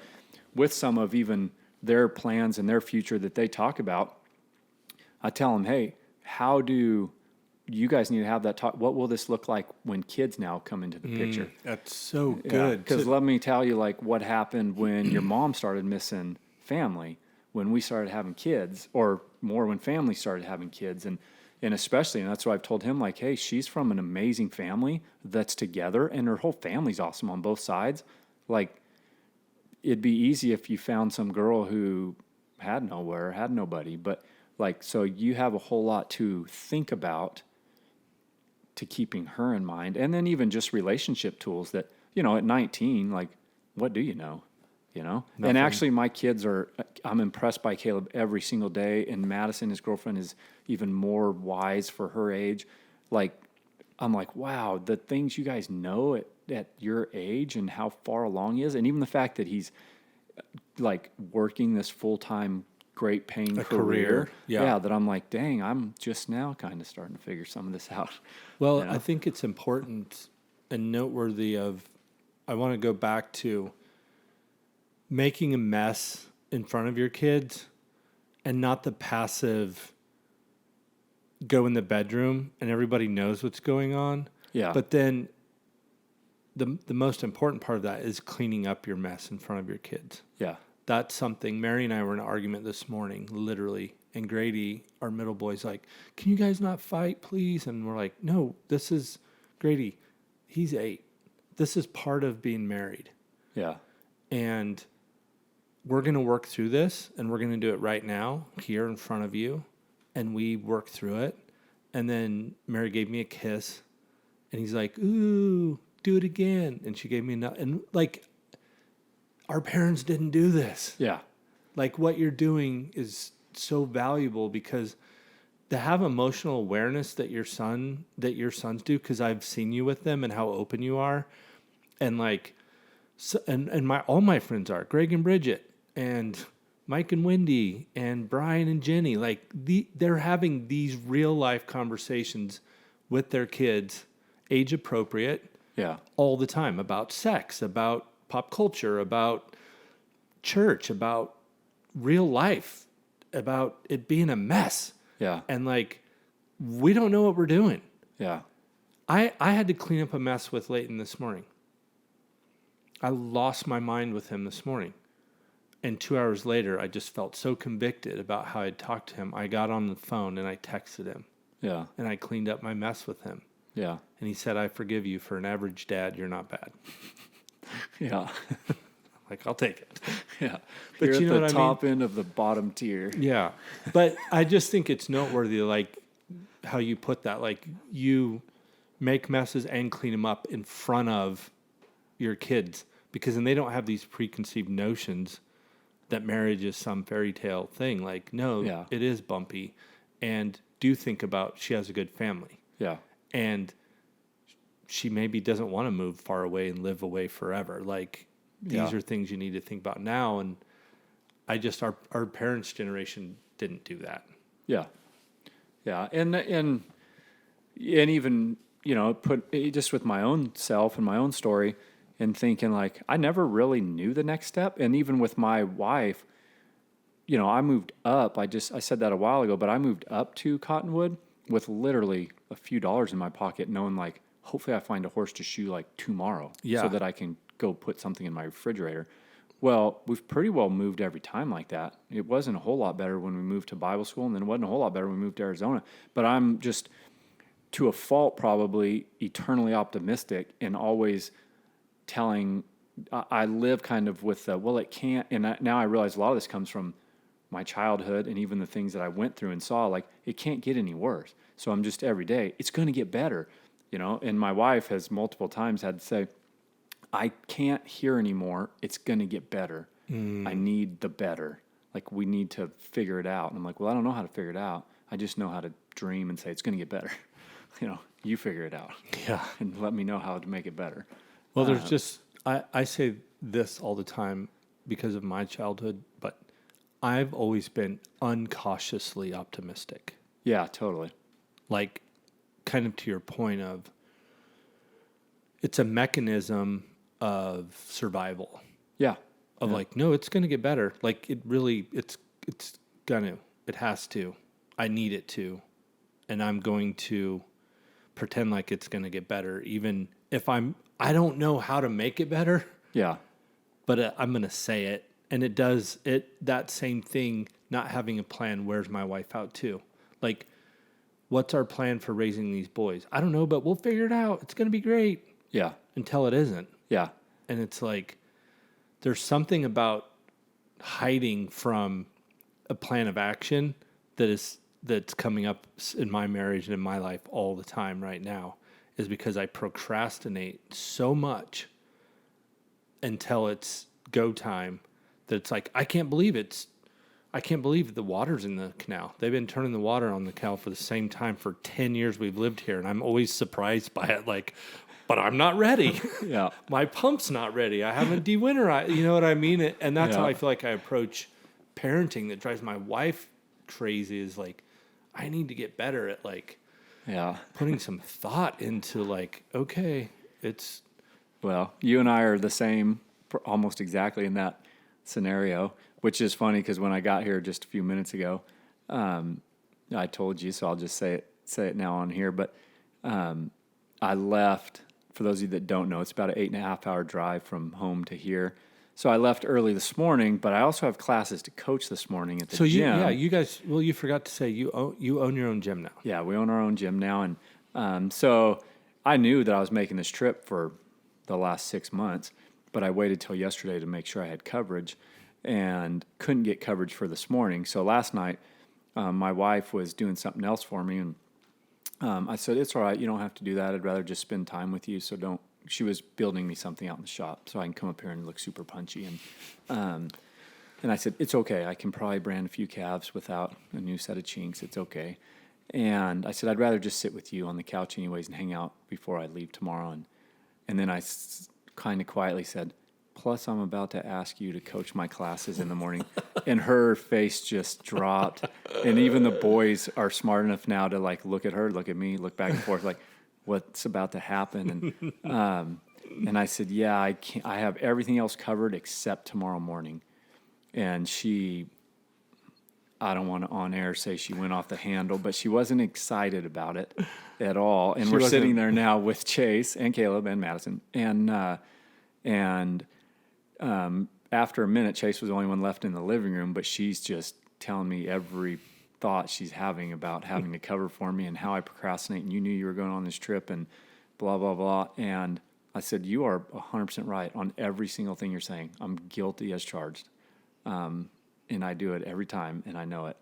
with some of even their plans and their future that they talk about, I tell them, hey, how do you guys need to have that talk? What will this look like when kids now come into the picture? That's so good. Because let me tell you, what happened when your mom started missing family, when we started having kids, or more when family started having kids. And especially, and that's what I've told him, hey, she's from an amazing family that's together, and her whole family's awesome on both sides. It'd be easy if you found some girl who had nowhere, had nobody. But so you have a whole lot to think about to keeping her in mind. And then even just relationship tools that, at 19, what do you know? Nothing. And actually my kids I'm impressed by Caleb every single day, and Madison, his girlfriend, is even more wise for her age. I'm like, wow, the things you guys know at your age and how far along he is. And even the fact that he's working this full-time great paying career. Yeah. That I'm like, dang, I'm just now kind of starting to figure some of this out. Well, I think it's important and noteworthy I want to go back to making a mess in front of your kids, and not the passive go in the bedroom and everybody knows what's going on. Yeah. But then the most important part of that is cleaning up your mess in front of your kids. Yeah. That's something. Mary and I were in an argument this morning, literally And Grady, our middle boy's like, can you guys not fight, please? And we're like, no, this is Grady. He's 8. This is part of being married. Yeah. And we're going to work through this, and we're going to do it right now here in front of you. And we worked through it. And then Mary gave me a kiss, and he's like, ooh, do it again. And she gave me another. And like, our parents didn't do this. Yeah. Like, what you're doing is so valuable, because to have emotional awareness that your sons do, because I've seen you with them and how open you are. And like, so, and all my friends are Greg and Bridget and Mike and Wendy and Brian and Jenny. Like, they're having these real life conversations with their kids, age appropriate, all the time, about sex, about pop culture, about church, about real life, about it being a mess. Yeah. And like, we don't know what we're doing. Yeah. I had to clean up a mess with Leighton this morning. I lost my mind with him this morning. And 2 hours later, I just felt so convicted about how I'd talked to him. I got on the phone and I texted him. Yeah. And I cleaned up my mess with him. Yeah. And he said, I forgive you. For an average dad, you're not bad. Yeah. Like, I'll take it. Yeah. But You're you know at the what I top end of the bottom tier. Yeah. But I just think it's noteworthy, like, how you put that. Like, you make messes and clean them up in front of your kids, because then they don't have these preconceived notions that marriage is some fairy tale thing. Like, no, it is bumpy. And do think about, she has a good family. Yeah. And she maybe doesn't want to move far away and live away forever. Like, these are things you need to think about now. And I just, our parents' generation didn't do that. Yeah. Yeah. And even, you know, just with my own self and my own story, and thinking like, I never really knew the next step. And even with my wife, you know, I moved up. I said that a while ago, but I moved up to Cottonwood with literally a few dollars in my pocket, knowing like, hopefully I find a horse to shoe like tomorrow so that I can go put something in my refrigerator. Well, we've pretty well moved every time like that. It wasn't a whole lot better when we moved to Bible school, and then it wasn't a whole lot better when we moved to Arizona. But I'm just, to a fault, probably eternally optimistic, and always telling, I live kind of with the, well, it can't, and now I realize a lot of this comes from my childhood and even the things that I went through and saw, like, it can't get any worse. So I'm just every day, it's going to get better, you know? And my wife has multiple times had to say, I can't hear anymore. It's going to get better. I need the better. Like, we need to figure it out. And I'm like, well, I don't know how to figure it out. I just know how to dream and say, it's going to get better. You know, you figure it out. Yeah. And let me know how to make it better. Well, there's just, I say this all the time because of my childhood, but I've always been uncautiously optimistic. Yeah, totally. Like, kind of to your point of, it's a mechanism of survival. Yeah. Of like, no, it's going to get better. Like, it has to. I need it to. And I'm going to pretend like it's going to get better, even if I don't know how to make it better. Yeah. But I'm going to say it. And it does that same thing, not having a plan, wears my wife out too. Like, what's our plan for raising these boys? I don't know, but we'll figure it out. It's going to be great. Yeah. Until it isn't. Yeah. And it's like, there's something about hiding from a plan of action that's coming up in my marriage and in my life all the time right now, is because I procrastinate so much until it's go time that it's like, I can't believe the water's in the canal. They've been turning the water on the canal for the same time for 10 years we've lived here. And I'm always surprised by it. Like, but I'm not ready. Yeah. My pump's not ready. I haven't de-winterized. You know what I mean? And that's how I feel like I approach parenting. That drives my wife crazy, is like, I need to get better at like, putting some thought into like, okay, it's. Well, you and I are the same almost exactly in that scenario, which is funny because when I got here just a few minutes ago, I told you, so I'll just say it now on here, but I left, for those of you that don't know, it's about an 8.5 hour drive from home to here. So I left early this morning, but I also have classes to coach this morning at the gym. You guys. Well, you forgot to say you own your own gym now. Yeah, we own our own gym now, and so I knew that I was making this trip for the last 6 months, but I waited till yesterday to make sure I had coverage, and couldn't get coverage for this morning. So last night, my wife was doing something else for me, and I said, "It's all right. You don't have to do that. I'd rather just spend time with you. So don't." She was building me something out in the shop, so I can come up here and look super punchy. And I said, "It's okay. I can probably brand a few calves without a new set of chinks. It's okay." And I said, "I'd rather just sit with you on the couch anyways and hang out before I leave tomorrow." And then I kind of quietly said, "Plus, I'm about to ask you to coach my classes in the morning." And her face just dropped. And even the boys are smart enough now to like look at her, look at me, look back and forth, like, what's about to happen? And I said, "Yeah, I can't. I have everything else covered except tomorrow morning." And I don't want to on air say she went off the handle, but she wasn't excited about it at all. And we're sitting there now with Chase and Caleb and Madison. And after a minute, Chase was the only one left in the living room, but she's just telling me every thought she's having about having to cover for me and how I procrastinate. And you knew you were going on this trip and blah, blah, blah. And I said, "You are 100% right on every single thing you're saying. I'm guilty as charged. And I do it every time, and I know it."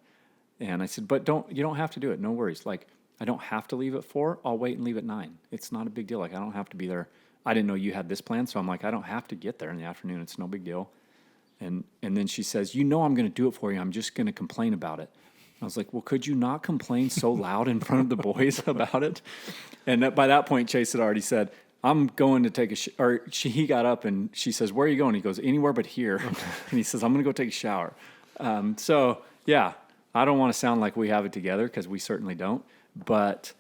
And I said, "But you don't have to do it. No worries. Like, I don't have to leave at 4. I'll wait and leave at 9. It's not a big deal. Like, I don't have to be there. I didn't know you had this plan, so I'm like, I don't have to get there in the afternoon. It's no big deal." And then she says, "I'm going to do it for you. I'm just going to complain about it." I was like, "Well, could you not complain so loud in front of the boys about it?" And by that point, Chase had already said, "I'm going to take he got up and she says, "Where are you going?" He goes, "Anywhere but here." And he says, "I'm going to go take a shower." So yeah, I don't want to sound like we have it together because we certainly don't, but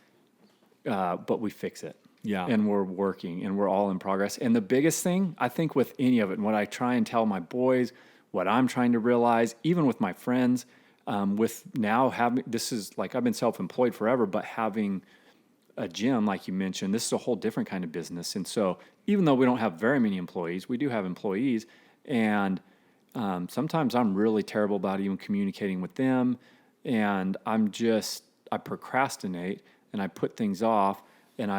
we fix it. Yeah. And we're working and we're all in progress. And the biggest thing, I think, with any of it, and what I try and tell my boys, what I'm trying to realize, even with my friends, with now having, this is like, I've been self-employed forever, but having a gym, like you mentioned, this is a whole different kind of business. And so even though we don't have very many employees, we do have employees. And sometimes I'm really terrible about even communicating with them. And I procrastinate and I put things off, and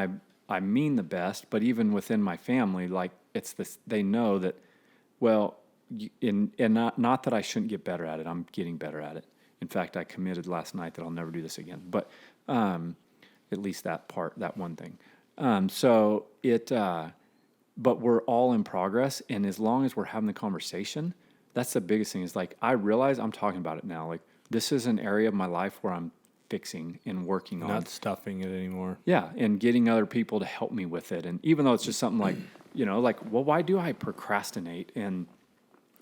I mean the best, but even within my family, like it's this, they know that, well, and not that I shouldn't get better at it. I'm getting better at it. In fact, I committed last night that I'll never do this again, but at least that one thing. But we're all in progress. And as long as we're having the conversation, that's the biggest thing, is like, I realize I'm talking about it now. Like, this is an area of my life where I'm fixing and working on. Not stuffing it anymore. Yeah, and getting other people to help me with it. And even though it's just something like, well, why do I procrastinate? And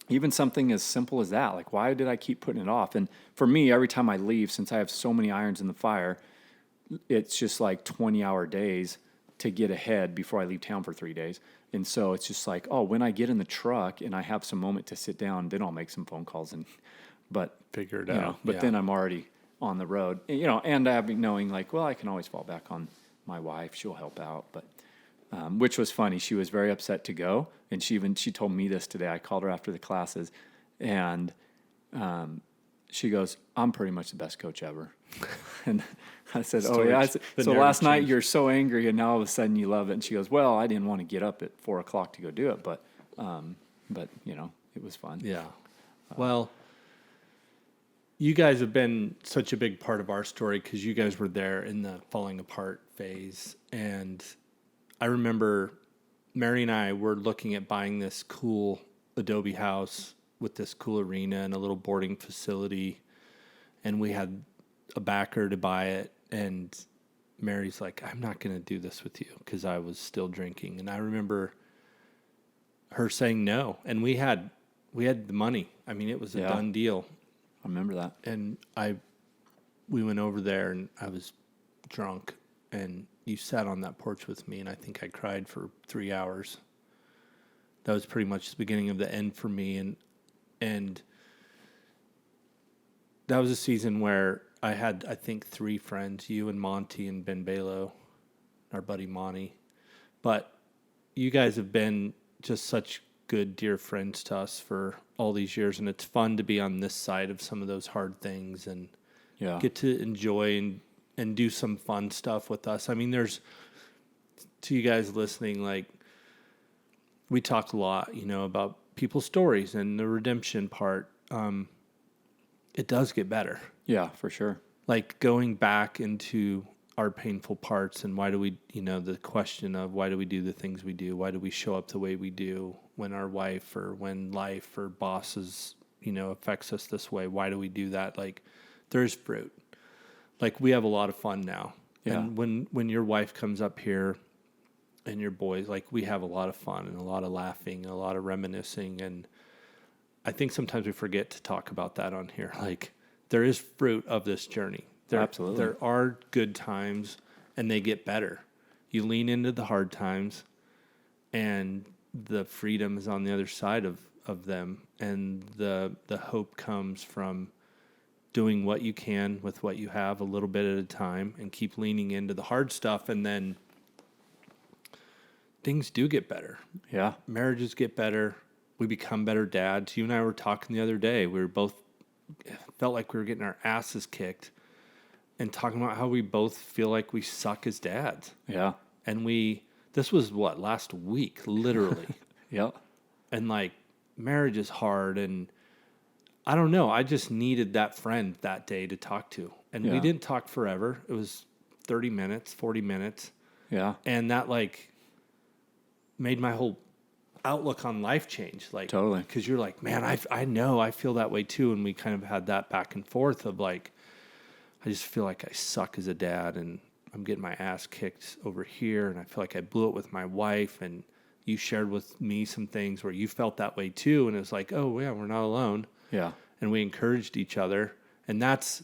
even something as simple as that, like, why did I keep putting it off? And for me, every time I leave, since I have so many irons in the fire, it's just like 20-hour days to get ahead before I leave town for 3 days. And so it's just like, oh, when I get in the truck and I have some moment to sit down, then I'll make some phone calls but figure it out. But then I'm already on the road, and having knowing like, well, I can always fall back on my wife; she'll help out. But which was funny. She was very upset to go, and she told me this today. I called her after the classes, and she goes, "I'm pretty much the best coach ever." And I said, "Oh yeah." So last night you're so angry, and now all of a sudden you love it. And she goes, "Well, I didn't want to get up at 4:00 to go do it, but it was fun." Yeah. Well, you guys have been such a big part of our story because you guys were there in the falling apart phase. And I remember Mary and I were looking at buying this cool adobe house with this cool arena and a little boarding facility. And we had a backer to buy it. And Mary's like, "I'm not going to do this with you," because I was still drinking. And I remember her saying no. And we had the money. I mean, it was a done deal. I remember that. And we went over there, and I was drunk, and you sat on that porch with me, and I think I cried for 3 hours. That was pretty much the beginning of the end for me, and that was a season where I had, I think, 3 friends, you and Monty and Ben Balo, our buddy Monty. But you guys have been just such good, dear friends to us for all these years. And it's fun to be on this side of some of those hard things and get to enjoy and do some fun stuff with us. I mean, there's, to you guys listening, like, we talk a lot, about people's stories and the redemption part. It does get better. Yeah, for sure. Like going back into our painful parts and why do we, the question of why do we do the things we do? Why do we show up the way we do when our wife or when life or bosses, affects us this way? Why do we do that? Like, there's fruit. Like, we have a lot of fun now. Yeah. And when your wife comes up here and your boys, like, we have a lot of fun and a lot of laughing, a lot of reminiscing. And I think sometimes we forget to talk about that on here. Like, there is fruit of this journey. Absolutely. There are good times, and they get better. You lean into the hard times, and the freedom is on the other side of them. And the hope comes from doing what you can with what you have a little bit at a time and keep leaning into the hard stuff. And then things do get better. Yeah. Marriages get better. We become better dads. You and I were talking the other day. We were both felt like we were getting our asses kicked and talking about how we both feel like we suck as dads. Yeah. And this was last week, literally. Yep. And like, marriage is hard. And I don't know. I just needed that friend that day to talk to. And we didn't talk forever. It was 30 minutes, 40 minutes. Yeah. And that like made my whole outlook on life change. Like, totally. Because you're like, man, I know I feel that way too. And we kind of had that back and forth of like, I just feel like I suck as a dad and I'm getting my ass kicked over here. And I feel like I blew it with my wife. And you shared with me some things where you felt that way too. And it's like, oh yeah, we're not alone. Yeah. And we encouraged each other. And that's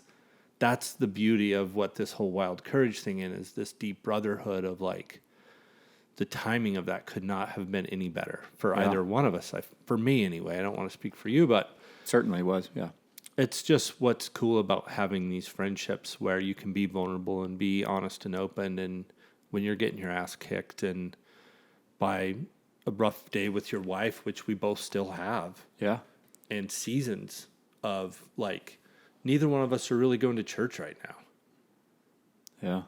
the beauty of what this whole Wild Courage thing is this deep brotherhood of like, the timing of that could not have been any better for either one of us. For me anyway, I don't want to speak for you, but certainly was. Yeah. It's just what's cool about having these friendships where you can be vulnerable and be honest and open. And when you're getting your ass kicked and by a rough day with your wife, which we both still have. Yeah. And seasons of like, neither one of us are really going to church right now. Yeah.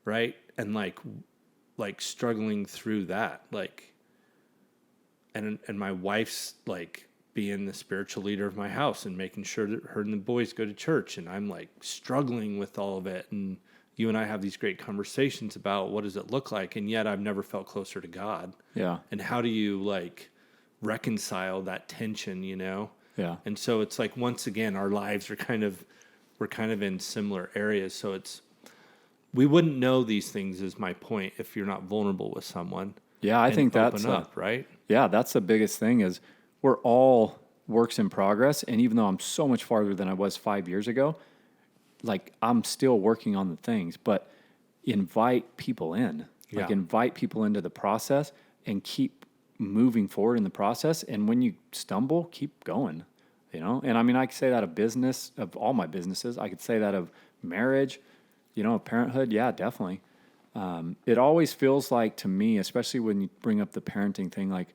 Right. And like struggling through that, like, and my wife's like being the spiritual leader of my house and making sure that her and the boys go to church. And I'm like struggling with all of it. And you and I have these great conversations about what does it look like? And yet I've never felt closer to God. Yeah. And how do you like reconcile that tension, Yeah. And so it's like, once again, our lives are we're kind of in similar areas. So we wouldn't know these things is my point if you're not vulnerable with someone. Yeah, I think that's up, right? Yeah, that's the biggest thing is we're all works in progress. And even though I'm so much farther than I was 5 years ago, like I'm still working on the things, but invite people in. Yeah. Like invite people into the process and keep moving forward in the process. And when you stumble, keep going, And I mean, I could say that of business, of all my businesses. I could say that of marriage, parenthood. Yeah, definitely. It always feels like to me, especially when you bring up the parenting thing, like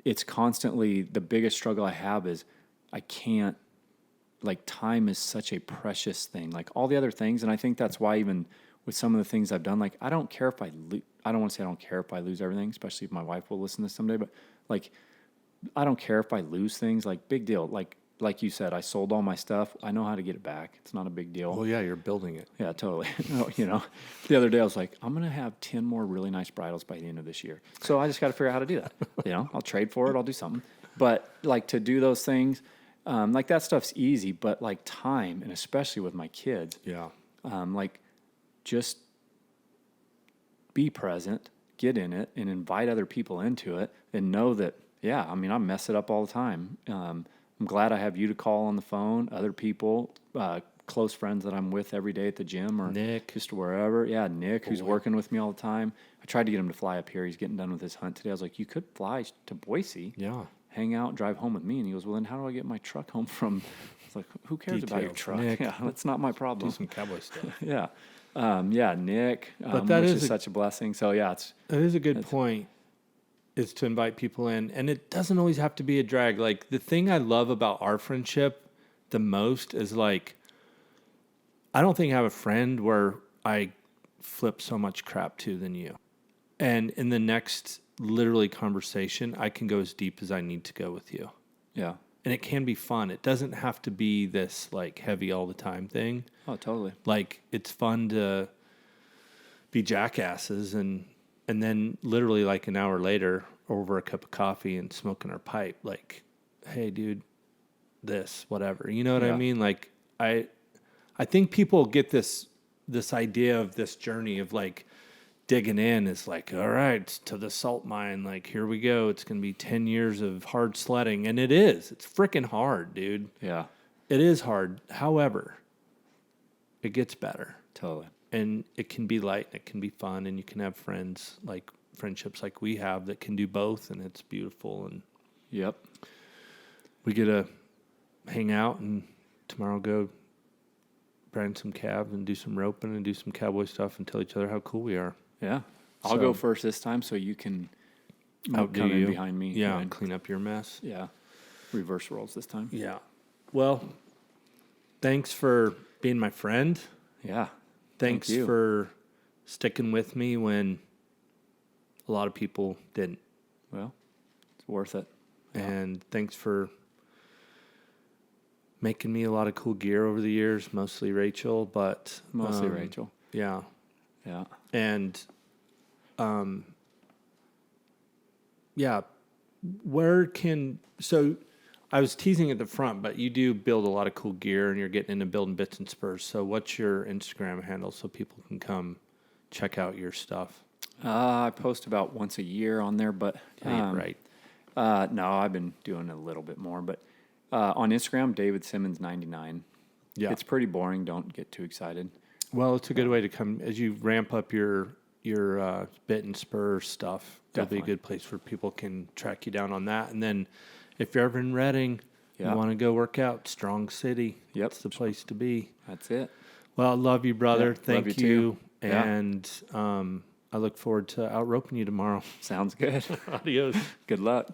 it's constantly the biggest struggle I have is I can't, like time is such a precious thing, like all the other things. And I think that's why even with some of the things I've done, like I don't care if I don't want to say I don't care if I lose everything, especially if my wife will listen to this someday, but like, I don't care if I lose things, like big deal. Like you said, I sold all my stuff. I know how to get it back. It's not a big deal. Well, yeah, you're building it. Yeah, totally. The other day I was like, I'm going to have 10 more really nice bridals by the end of this year. So I just got to figure out how to do that. I'll trade for it. I'll do something. But like to do those things, like that stuff's easy, but like time, and especially with my kids, like just be present, get in it, and invite other people into it, and know that, I mess it up all the time. I'm glad I have you to call on the phone, other people, close friends that I'm with every day at the gym or Nick, just wherever. Yeah, Nick, who's working with me all the time. I tried to get him to fly up here. He's getting done with his hunt today. I was like, you could fly to Boise, hang out, drive home with me. And he goes, well, then how do I get my truck home from? I was like, who cares about your truck? Nick, yeah, that's not my problem. Do some cowboy stuff. Yeah, Nick, but that which is such a blessing. So yeah, that is a good point. is to invite people in. And it doesn't always have to be a drag. Like, the thing I love about our friendship the most is, like, I don't think I have a friend where I flip so much crap to than you. And in the next literally conversation, I can go as deep as I need to go with you. Yeah. And it can be fun. It doesn't have to be this, like, heavy all the time thing. Oh, totally. Like, it's fun to be jackasses and then literally like an hour later over a cup of coffee and smoking our pipe, like, hey dude, this, whatever. You know what I mean? Like, I think people get this idea of this journey of, like, digging in is like, all right, to the salt mine, like, here we go. It's going to be 10 years of hard sledding. And it is. It's freaking hard, dude. Yeah. It is hard. However, it gets better. Totally. And it can be light, and it can be fun, and you can have friendships like we have that can do both, and it's beautiful. And yep, we get to hang out and tomorrow go brand some calves and do some roping and do some cowboy stuff and tell each other how cool we are. Yeah. I'll go first this time so you can come in behind me. Yeah, and clean up your mess. Yeah. Reverse roles this time. Yeah. Well, thanks for being my friend. Yeah. Thanks for sticking with me when a lot of people didn't. Well, it's worth it. Yeah. And thanks for making me a lot of cool gear over the years, mostly Rachel, but... Mostly Rachel. Yeah. Yeah. And, yeah, so I was teasing at the front, but you do build a lot of cool gear and you're getting into building bits and spurs. So what's your Instagram handle so people can come check out your stuff? I post about once a year on there, but... right. No, I've been doing a little bit more, but on Instagram, David Simmons 99. Yeah. It's pretty boring. Don't get too excited. Well, it's a good way to come as you ramp up your bit and spur stuff. Definitely. It'll be a good place where people can track you down on that. And then if you're ever in Reading, you want to go work out, Strong City. Yep. It's the place to be. That's it. Well, I love you, brother. Yep, Thank love you. you too. And I look forward to out roping you tomorrow. Sounds good. Adios. Good luck.